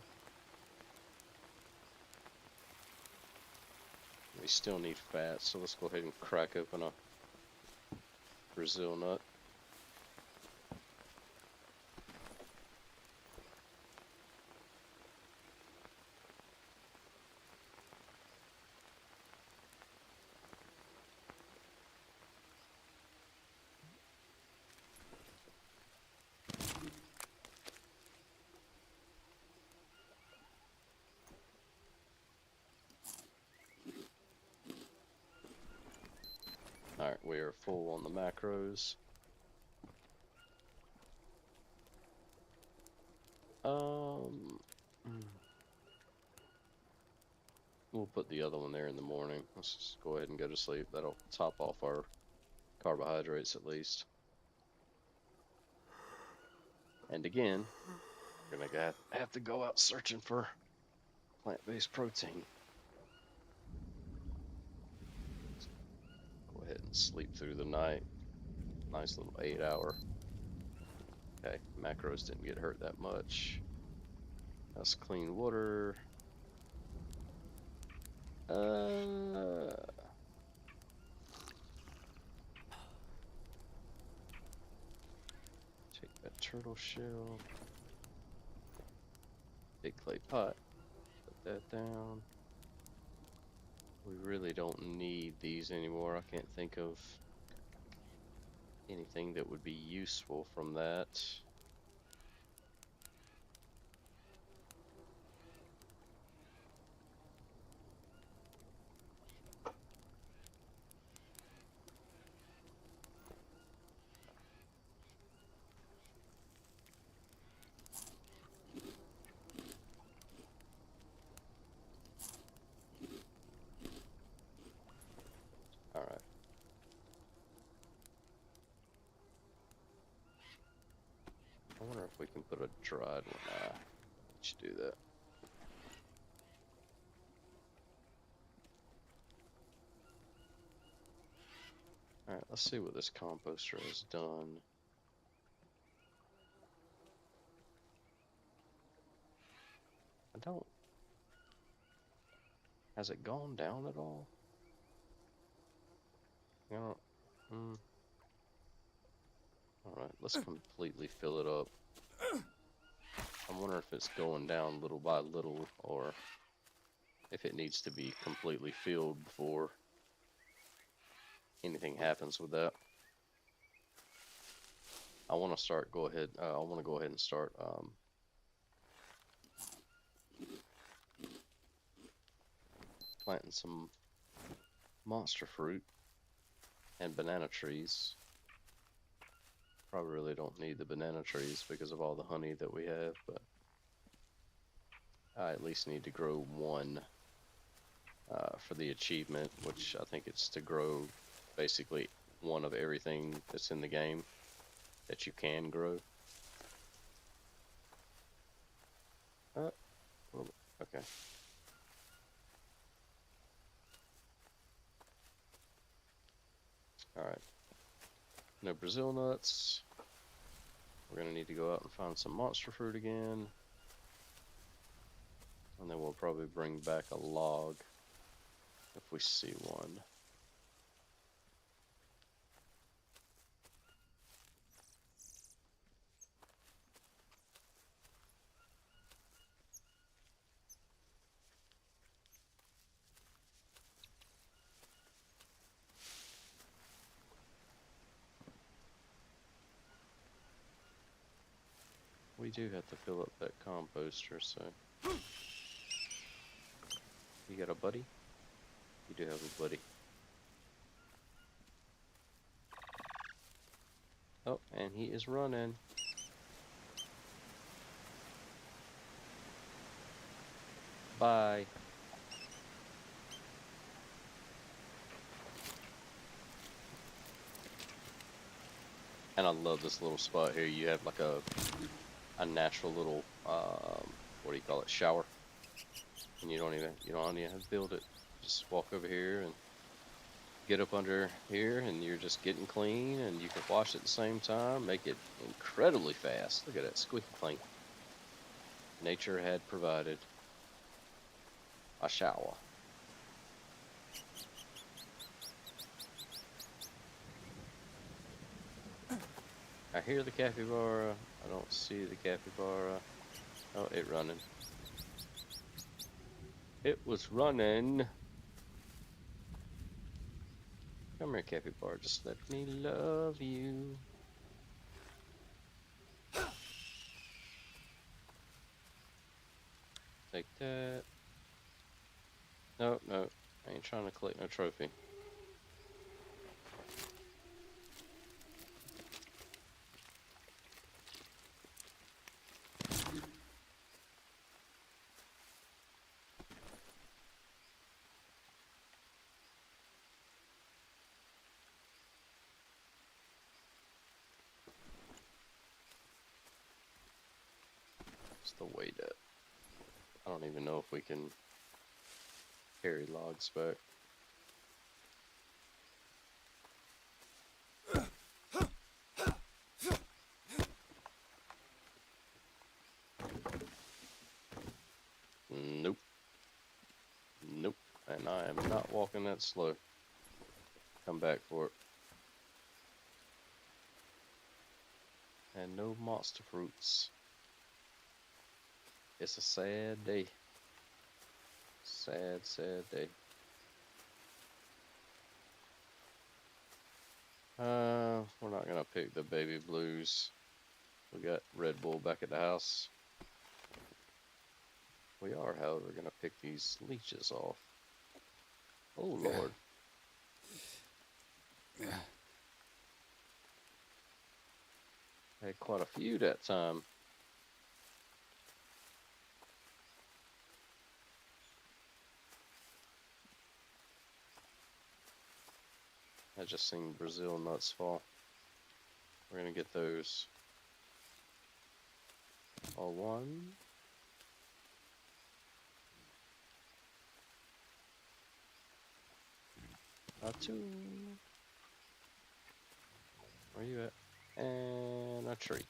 We still need fat, so let's go ahead and crack open a Brazil nut. Alright, we are full on the macros. We'll put the other one there in the morning. Let's just go ahead and go to sleep. That'll top off our carbohydrates at least. And again, we're gonna have to go out searching for plant-based protein. Go ahead and sleep through the night. Nice little 8-hour. Okay, macros didn't get hurt that much. That's clean water. Take that turtle shell. Big clay pot. Put that down. We really don't need these anymore. I can't think of anything that would be useful from that. All right. I wonder if we can put a dried one. Let's do that. All right, let's see what this composter has done. I don't. Has it gone down at all? I don't. All right, let's completely fill it up. I wonder if it's going down little by little, or if it needs to be completely filled before anything happens with that. I want to start. Go ahead. I want to go ahead and start. Planting some monster fruit and banana trees. Probably really don't need the banana trees because of all the honey that we have, but I at least need to grow one for the achievement, which I think it's to grow basically one of everything that's in the game that you can grow. Okay. Alright. No Brazil nuts. We're going to need to go out and find some monster fruit again. And then we'll probably bring back a log if we see one. We do have to fill up that composter, so... You got a buddy? You do have a buddy. Oh, and he is running. Bye. And I love this little spot here. You have like a natural little what do you call it, shower, and you don't even have to build it. Just walk over here and get up under here, and you're just getting clean, and you can wash at the same time. Make it incredibly fast. Look at that, squeaky clean. Nature had provided a shower. I hear the capybara. I don't see the capybara. Oh, it running. It was running. Come here, capybara. Just let me love you. Take that. No, no. I ain't trying to collect no trophy. Where's the weight at? I don't even know if we can carry logs back. Nope. Nope. And I am not walking that slow. Come back for it. And no monster fruits. It's a sad day. Sad, sad day. We're not gonna pick the baby blues. We got Red Bull back at the house. We are, however, gonna pick these leeches off. Oh Lord. Had quite a few that time. I just seen Brazil nuts fall. We're gonna get those. All one. A two. Where you at? And a tree.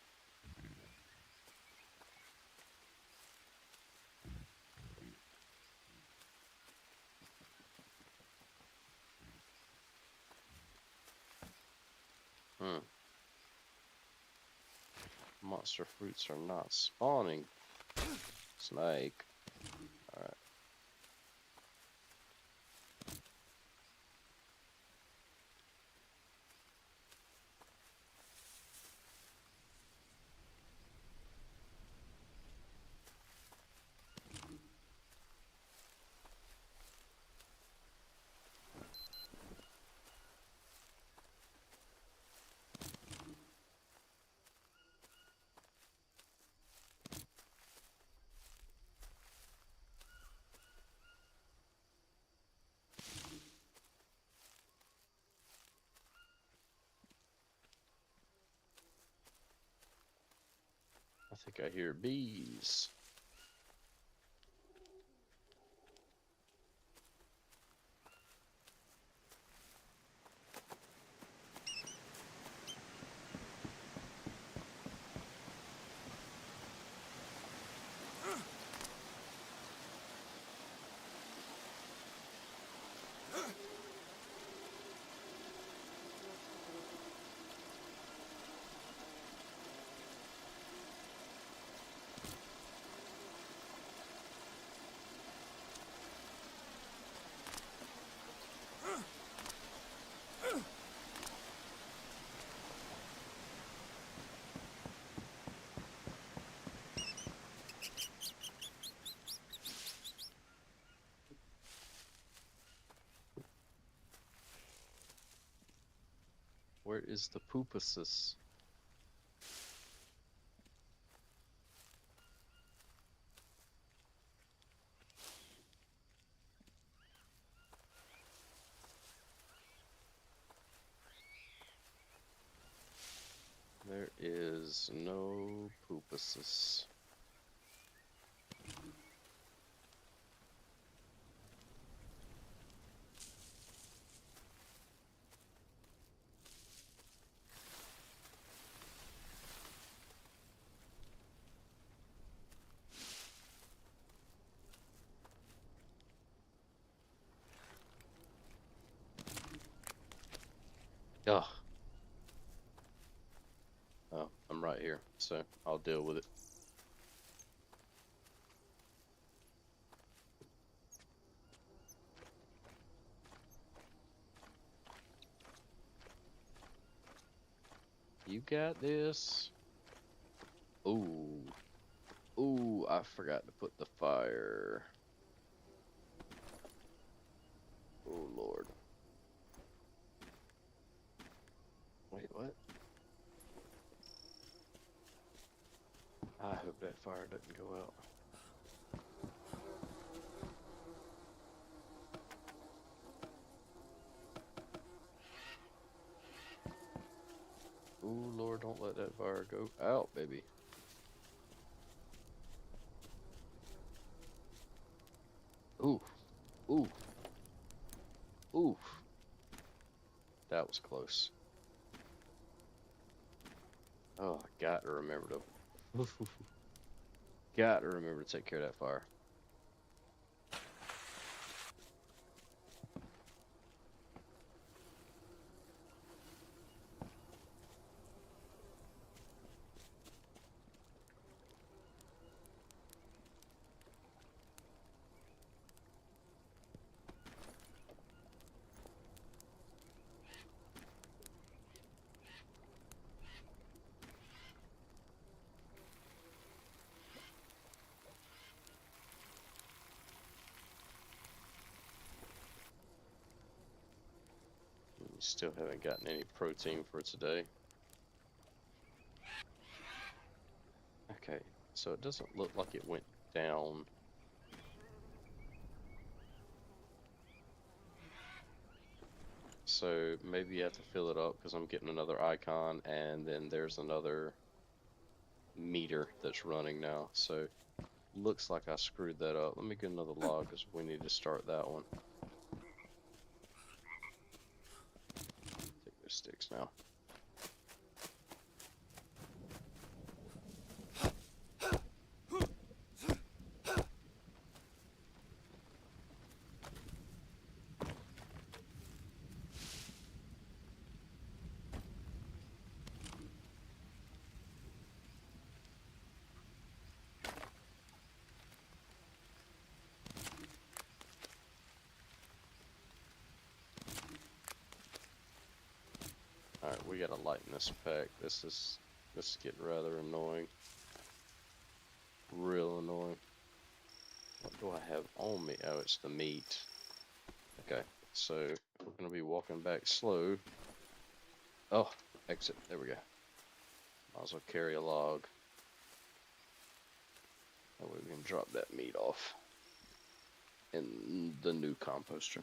Monster fruits are not spawning. Snake. Alright. I think I hear bees. Where is the poopuses? There is no poopuses. Ugh. Oh, I'm right here, so I'll deal with it. You got this. Ooh. Ooh, I forgot to put the fire. Oh Lord. Wait, what? I hope that fire doesn't go out. Ooh Lord, don't let that fire go out, baby. Ooh, ooh, ooh. That was close. Oh, I got to remember to. Got to remember to take care of that fire. Still haven't gotten any protein for today. Okay, so it doesn't look like it went down. So maybe you have to fill it up because I'm getting another icon, and then there's another meter that's running now. So looks like I screwed that up. Let me get another log because we need to start that one. Take those sticks now. Alright, we gotta lighten this pack. This is getting rather annoying. Real annoying. What do I have on me? Oh, it's the meat. Okay, so we're gonna be walking back slow. Oh, exit. There we go. Might as well carry a log. That way we can drop that meat off in the new composter.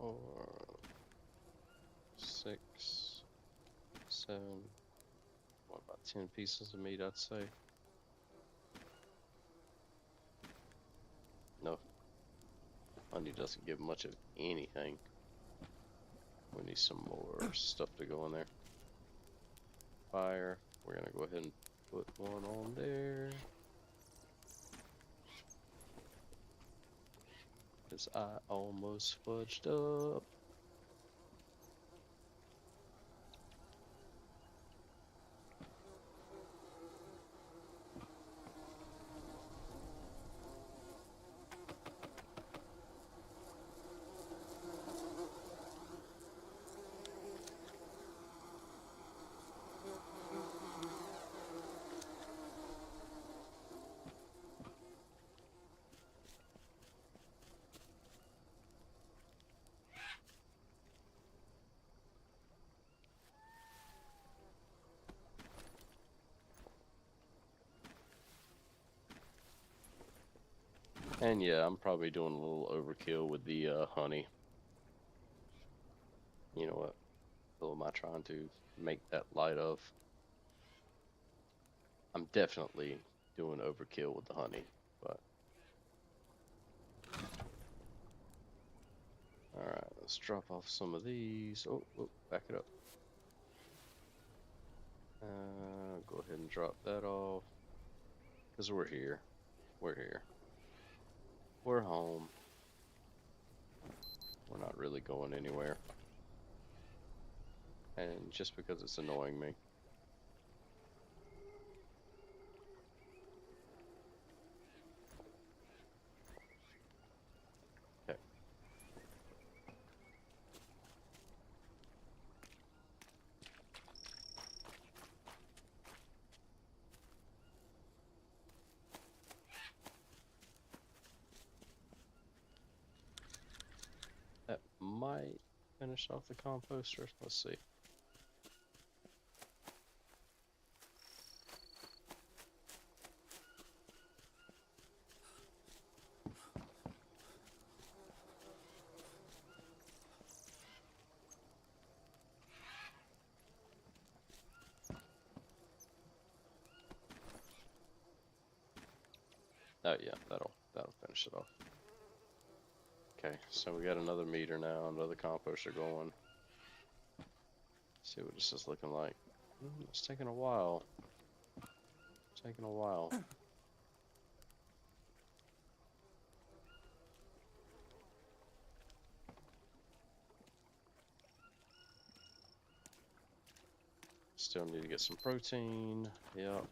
Or 6, 7, what about 10 pieces of meat, I'd say. No, honey doesn't give much of anything. We need some more stuff to go in there. Fire, we're gonna go ahead and put one on there. Because I almost fudged up. And yeah, I'm probably doing a little overkill with the honey. You know what? Who am I trying to make that light of? I'm definitely doing overkill with the honey, but Alright, let's drop off some of these. Oh, back it up. Go ahead and drop that off. Because we're here. We're here. We're home. We're not really going anywhere. And just because it's annoying me. Okay. That might finish off the composter. Let's see. Oh yeah, that'll finish it off. Okay, so we got another meter now, another composter going. See what this is looking like. It's taking a while. It's taking a while. Still need to get some protein. Yep.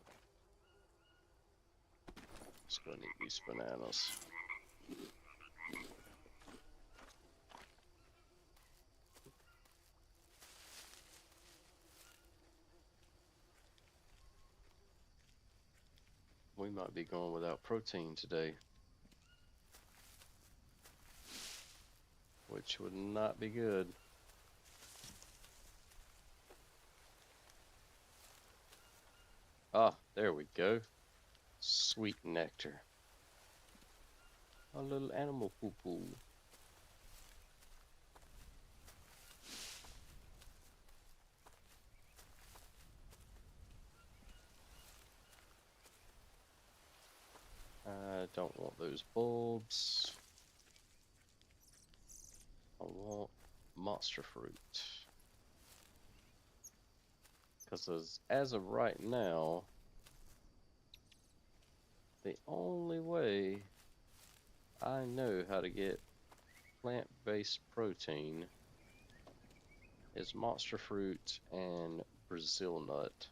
Just gonna eat these bananas. We might be going without protein today, which would not be good. Ah, there we go. Sweet nectar. A little animal poo-poo. I don't want those bulbs. I want monster fruit. Because as of right now, the only way I know how to get plant-based protein is monster fruit and Brazil nut.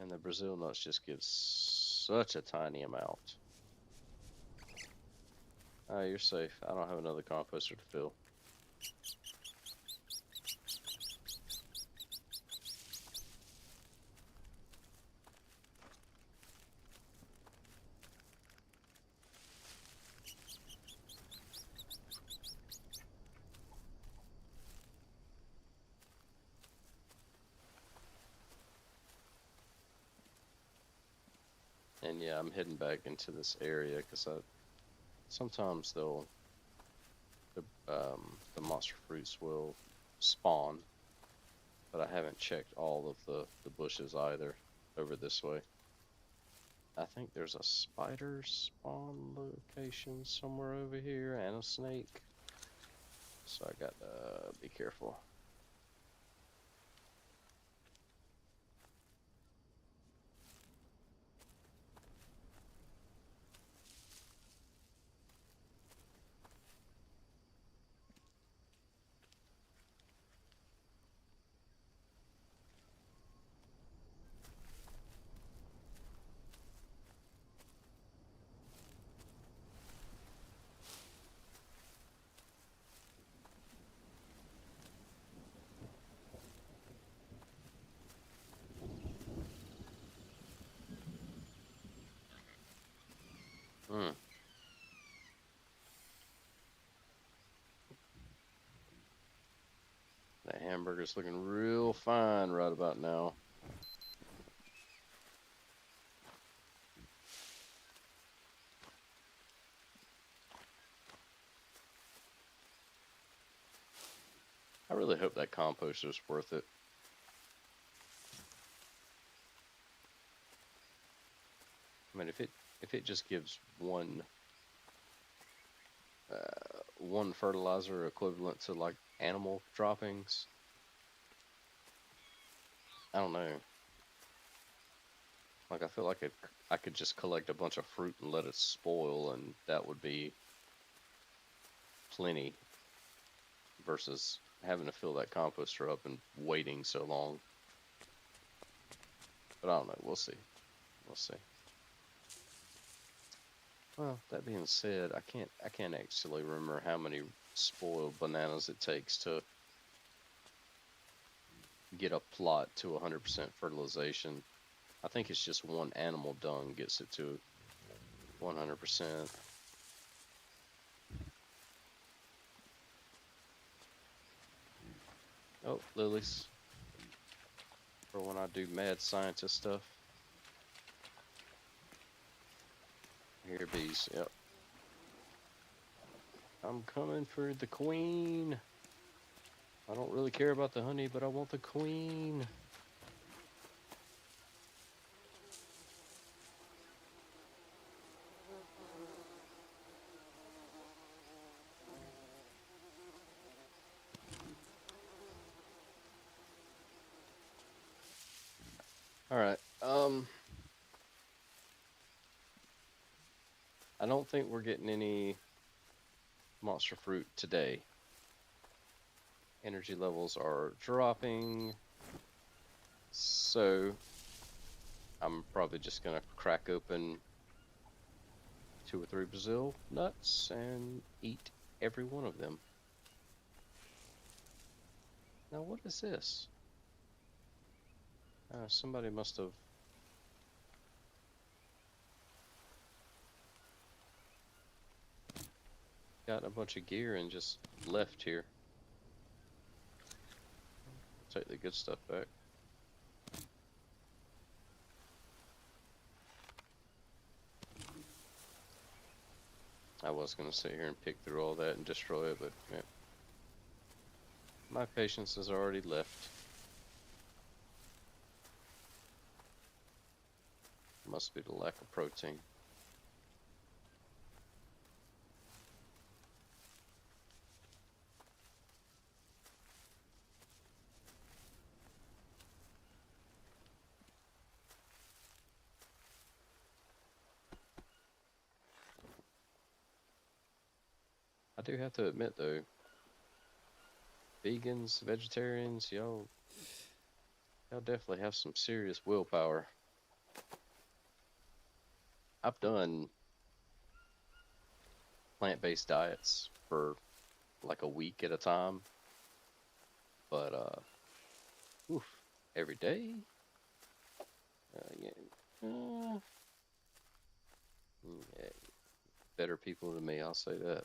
And the Brazil nuts just give such a tiny amount. Oh, you're safe. I don't have another composter to fill. And yeah, I'm heading back into this area because sometimes the monster fruits will spawn, but I haven't checked all of the bushes either over this way. I think there's a spider spawn location somewhere over here and a snake, so I got to be careful. Mm. That hamburger's looking real fine right about now. I really hope that composter's worth it. I mean, if it just gives one fertilizer equivalent to like animal droppings, I don't know. Like I feel like I could just collect a bunch of fruit and let it spoil, and that would be plenty versus having to fill that composter up and waiting so long. But I don't know. We'll see. We'll see. Well, that being said, I can't actually remember how many spoiled bananas it takes to get a plot to 100% fertilization. I think it's just one animal dung gets it to 100%. Oh, lilies. For when I do mad scientist stuff. Here, bees. Yep. I'm coming for the queen. I don't really care about the honey, but I want the queen. All right. I don't think we're getting any monster fruit today. Energy levels are dropping. So I'm probably just gonna crack open 2 or 3 Brazil nuts and eat every one of them. Now what is this? Somebody must have gotten a bunch of gear and just left here. Take the good stuff back. I was gonna sit here and pick through all that and destroy it, but yeah. My patience has already left. Must be the lack of protein. I do have to admit though, vegans, vegetarians, y'all definitely have some serious willpower. I've done plant-based diets for like a week at a time, but oof, every day, yeah, yeah, better people than me, I'll say that.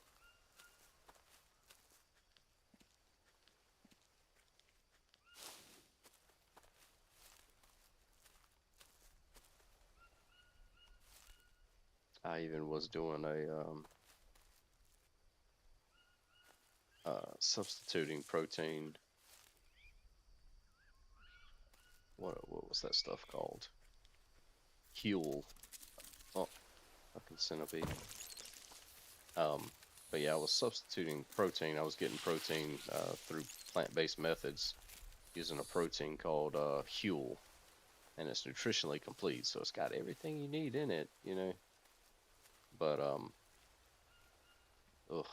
I even was doing a substituting protein. What was that stuff called? Huel. Oh, fucking centipede. But yeah, I was substituting protein. I was getting protein through plant-based methods using a protein called Huel, and it's nutritionally complete, so it's got everything you need in it, you know. But ugh,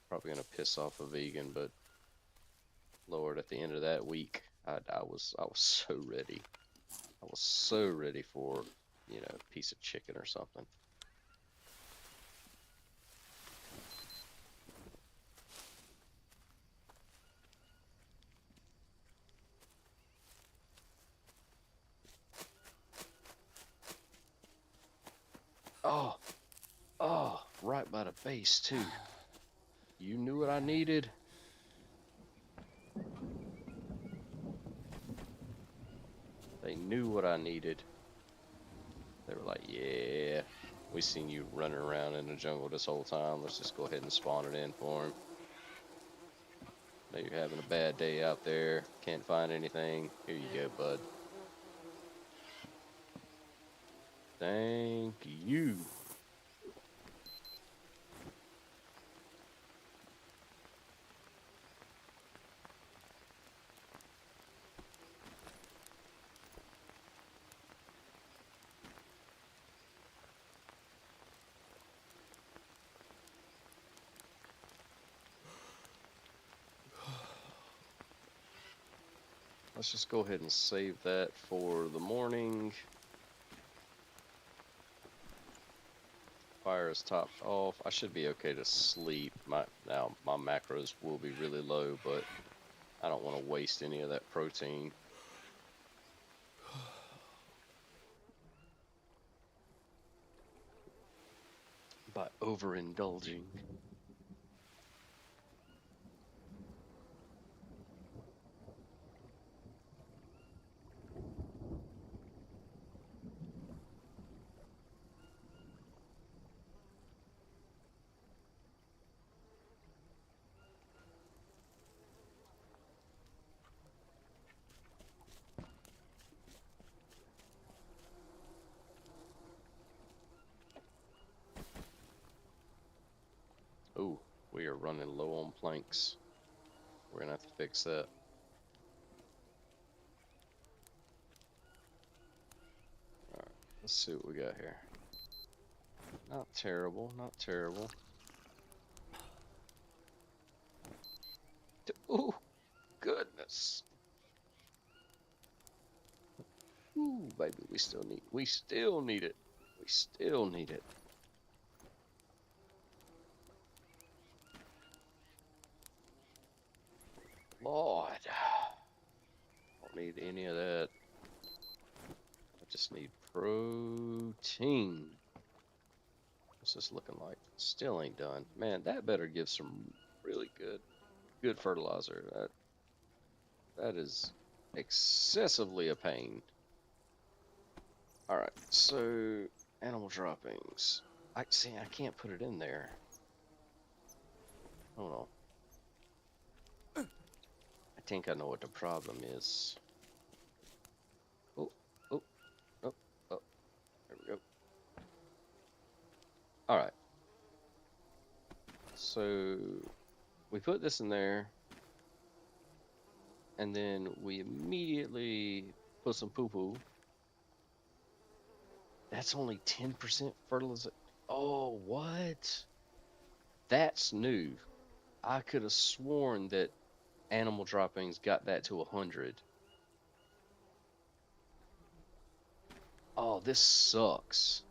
probably gonna piss off a vegan, but Lord, at the end of that week, I was so ready. I was so ready for, you know, a piece of chicken or something. Oh, oh, right by the base too. You knew what I needed. They knew what I needed. They were like, yeah, we seen you running around in the jungle this whole time. Let's just go ahead and spawn it in for him. Know you're having a bad day out there. Can't find anything. Here you go, bud. Thank you. Let's just go ahead and save that for the morning. Fire is topped off. I should be okay to sleep. Now my macros will be really low, but I don't want to waste any of that protein. By overindulging. Ooh, we are running low on planks. We're gonna have to fix that. Alright, let's see what we got here. Not terrible, not terrible. Ooh, goodness. Ooh, baby, we still need it. We still need it. Lord. Don't need any of that. I just need protein. What's this looking like? Still ain't done. Man, that better give some really good fertilizer. That is excessively a pain. Alright, so animal droppings. I can't put it in there. Hold on. I think I know what the problem is. Oh, oh, oh, oh. There we go. Alright. So we put this in there, and then we immediately put some poo-poo. That's only 10% fertilizer. Oh, what? That's new. I could have sworn that animal droppings got that to 100. Oh, this sucks.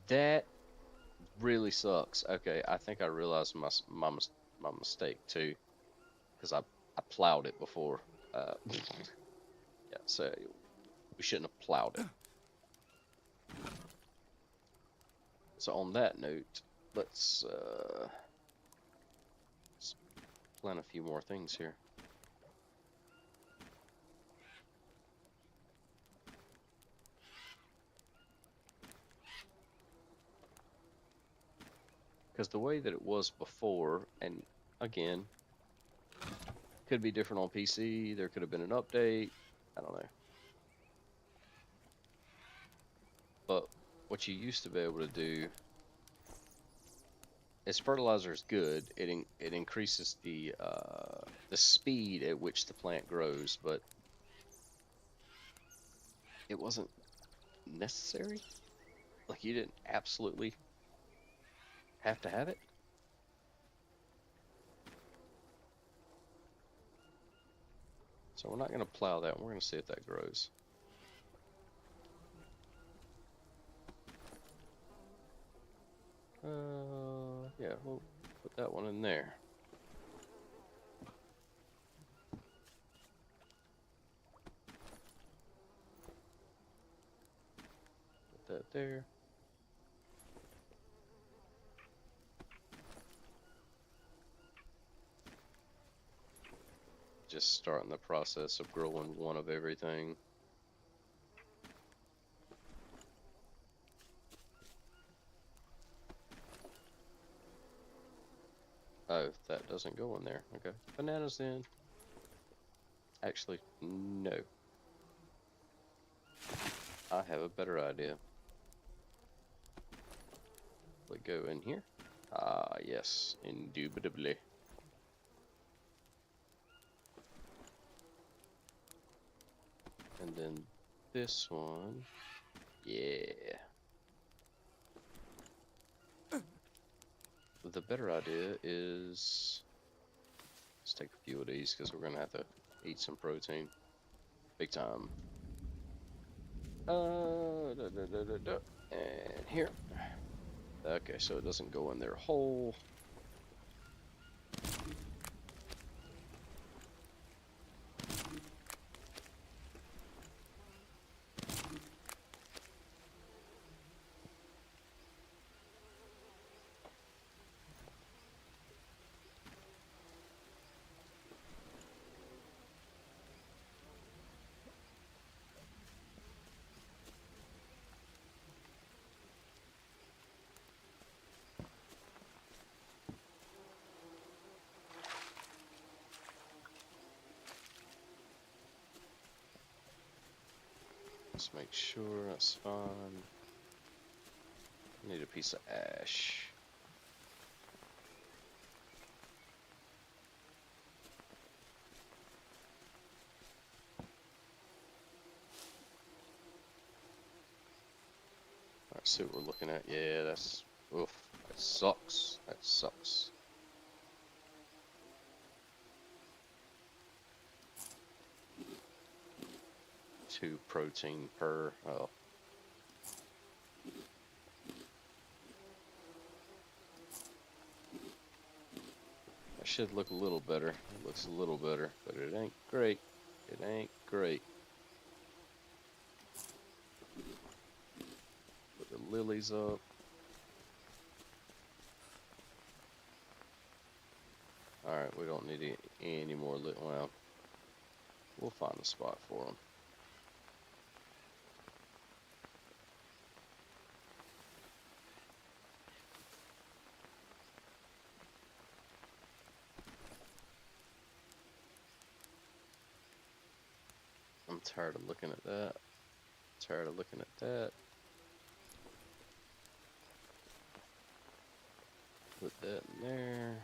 That really sucks. Okay, I think I realized my mistake too, because I plowed it before. Yeah, so we shouldn't have plowed it. So on that note, let's plan a few more things here. Because the way that it was before, and again, could be different on PC, there could have been an update, I don't know. But what you used to be able to do is fertilizer is good. It increases the speed at which the plant grows, but it wasn't necessary. Like you didn't absolutely have to have it. So we're not going to plow that. We're going to see if that grows. Yeah, we'll put that one in there. Put that there. Just starting the process of growing one of everything. Oh, that doesn't go in there. Okay. Bananas then. Actually, no. I have a better idea. Will it go in here? Ah, yes, indubitably. And then this one. Yeah. The better idea is let's take a few of these because we're gonna have to eat some protein. Big time. And here. Okay, so it doesn't go in there whole. Let's make sure that's fine. Need a piece of ash. Alright, see what we're looking at. Yeah, that's oof. That sucks. That sucks. Two protein per. Oh. That should look a little better. It looks a little better, but it ain't great. It ain't great. Put the lilies up. Alright, we don't need any more well, we'll find a spot for them. I'm tired of looking at that. Tired of looking at that. Put that in there.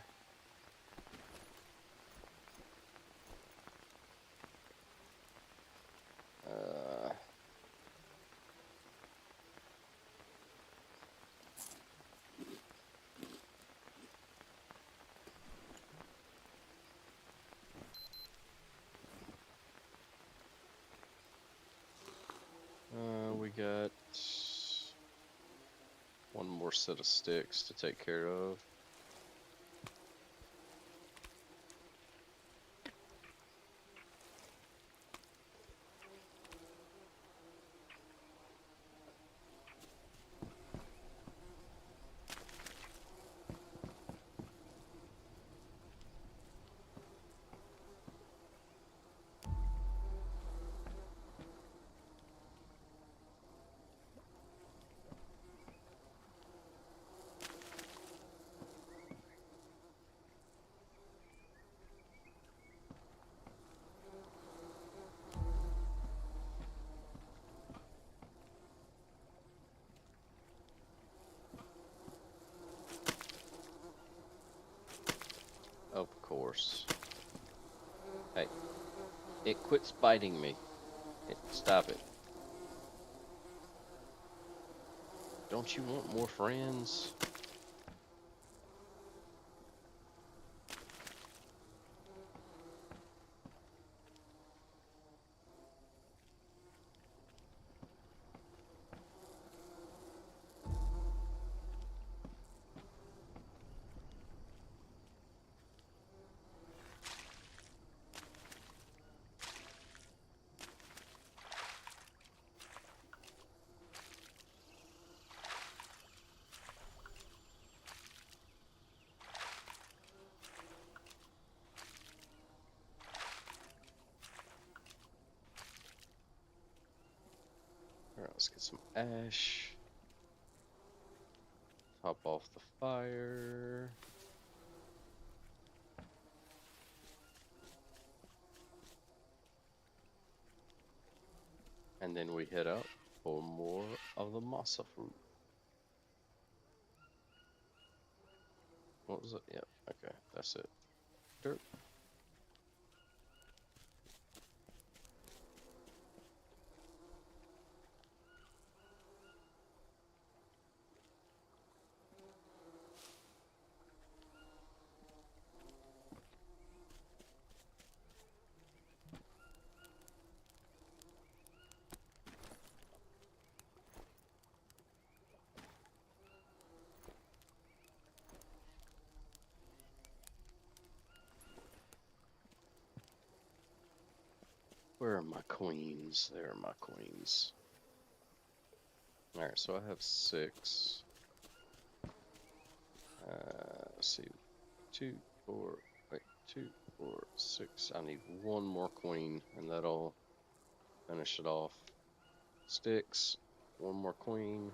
We got one more set of sticks to take care of. Of course. Hey, it quits biting me. Stop it. Don't you want more friends? Alright, let's get some ash. Top off the fire. And then we head out for more of the masa fruit. What was it? Yep. Okay, that's it. Dirt. Where are my queens? There are my queens. Alright, so I have 6. Let's see. 2, 4, wait, 2, 4, 6. I need one more queen, and that'll finish it off. Sticks, one more queen.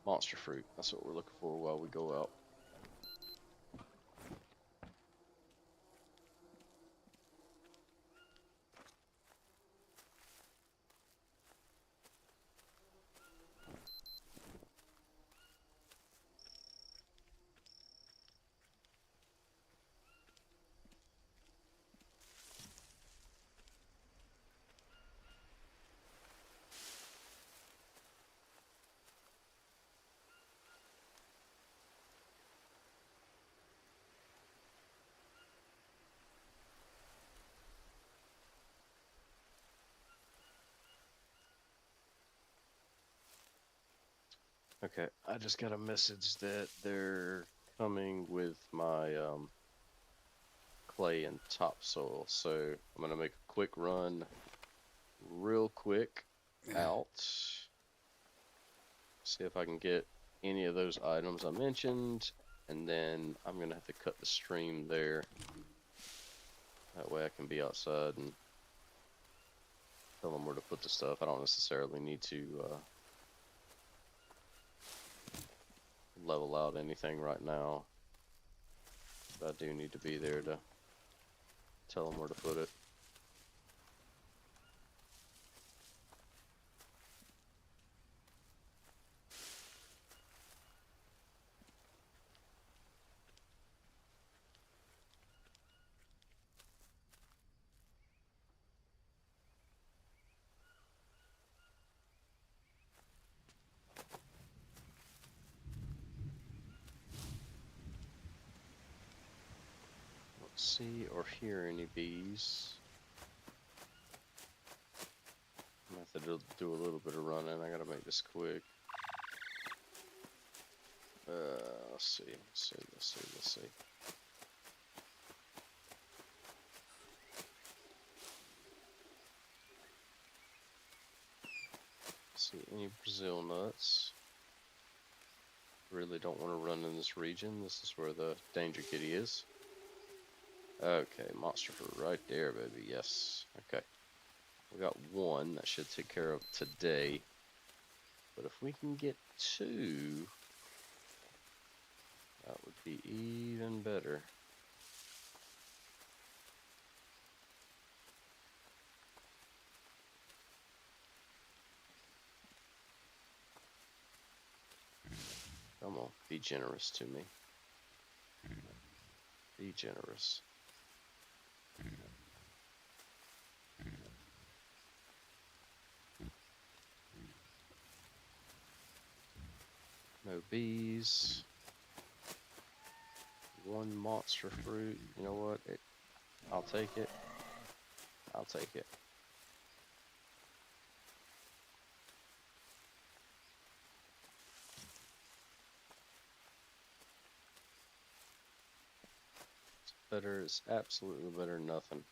Monster fruit. That's what we're looking for while we go out. Okay, I just got a message that they're coming with my clay and topsoil. So I'm gonna make a quick run, real quick, out. See if I can get any of those items I mentioned, and then I'm gonna have to cut the stream there. That way I can be outside and tell them where to put the stuff. I don't necessarily need to level out anything right now, but I do need to be there to tell them where to put it. See or hear any bees. I'm gonna have to do a little bit of running. I gotta make this quick. Let's see. See any Brazil nuts. Really don't want to run in this region. This is where the danger kitty is. Okay, monster fruit right there, baby. Yes. Okay. We got 1 that should take care of today. But if we can get 2, that would be even better. Come on, be generous to me. Be generous. No bees. 1 monster fruit. You know what? I'll take it. I'll take it. It's better. It's absolutely better than nothing.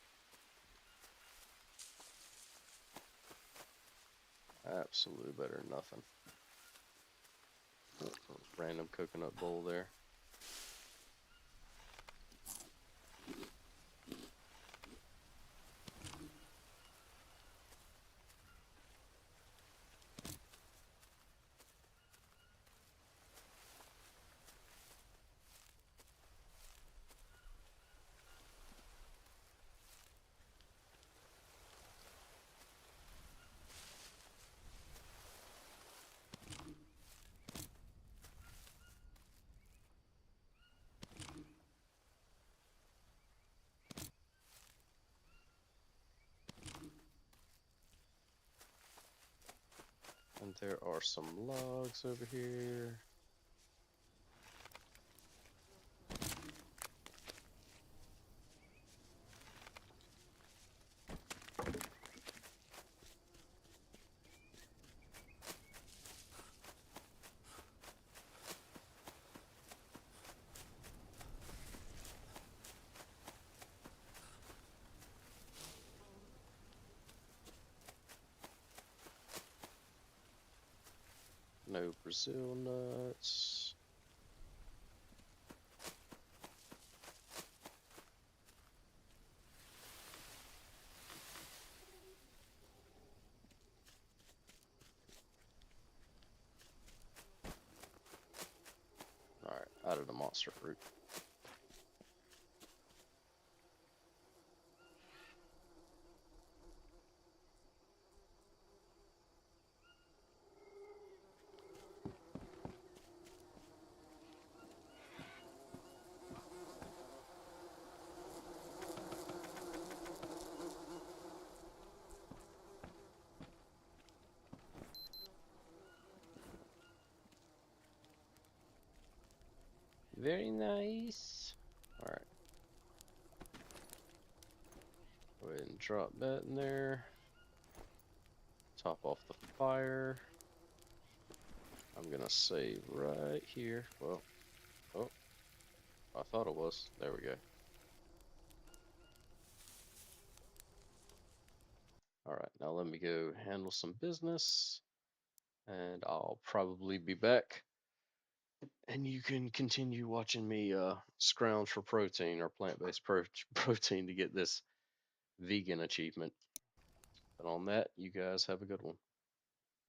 Absolutely better than nothing. Random coconut bowl there. And there are some logs over here. No Brazil nuts. Alright, out of the monster fruit. Very nice. Alright. Go ahead and drop that in there. Top off the fire. I'm gonna save right here. Well, oh, I thought it was. There we go. Alright, now let me go handle some business. And I'll probably be back. And you can continue watching me scrounge for protein or plant-based protein to get this vegan achievement. But on that, you guys have a good one.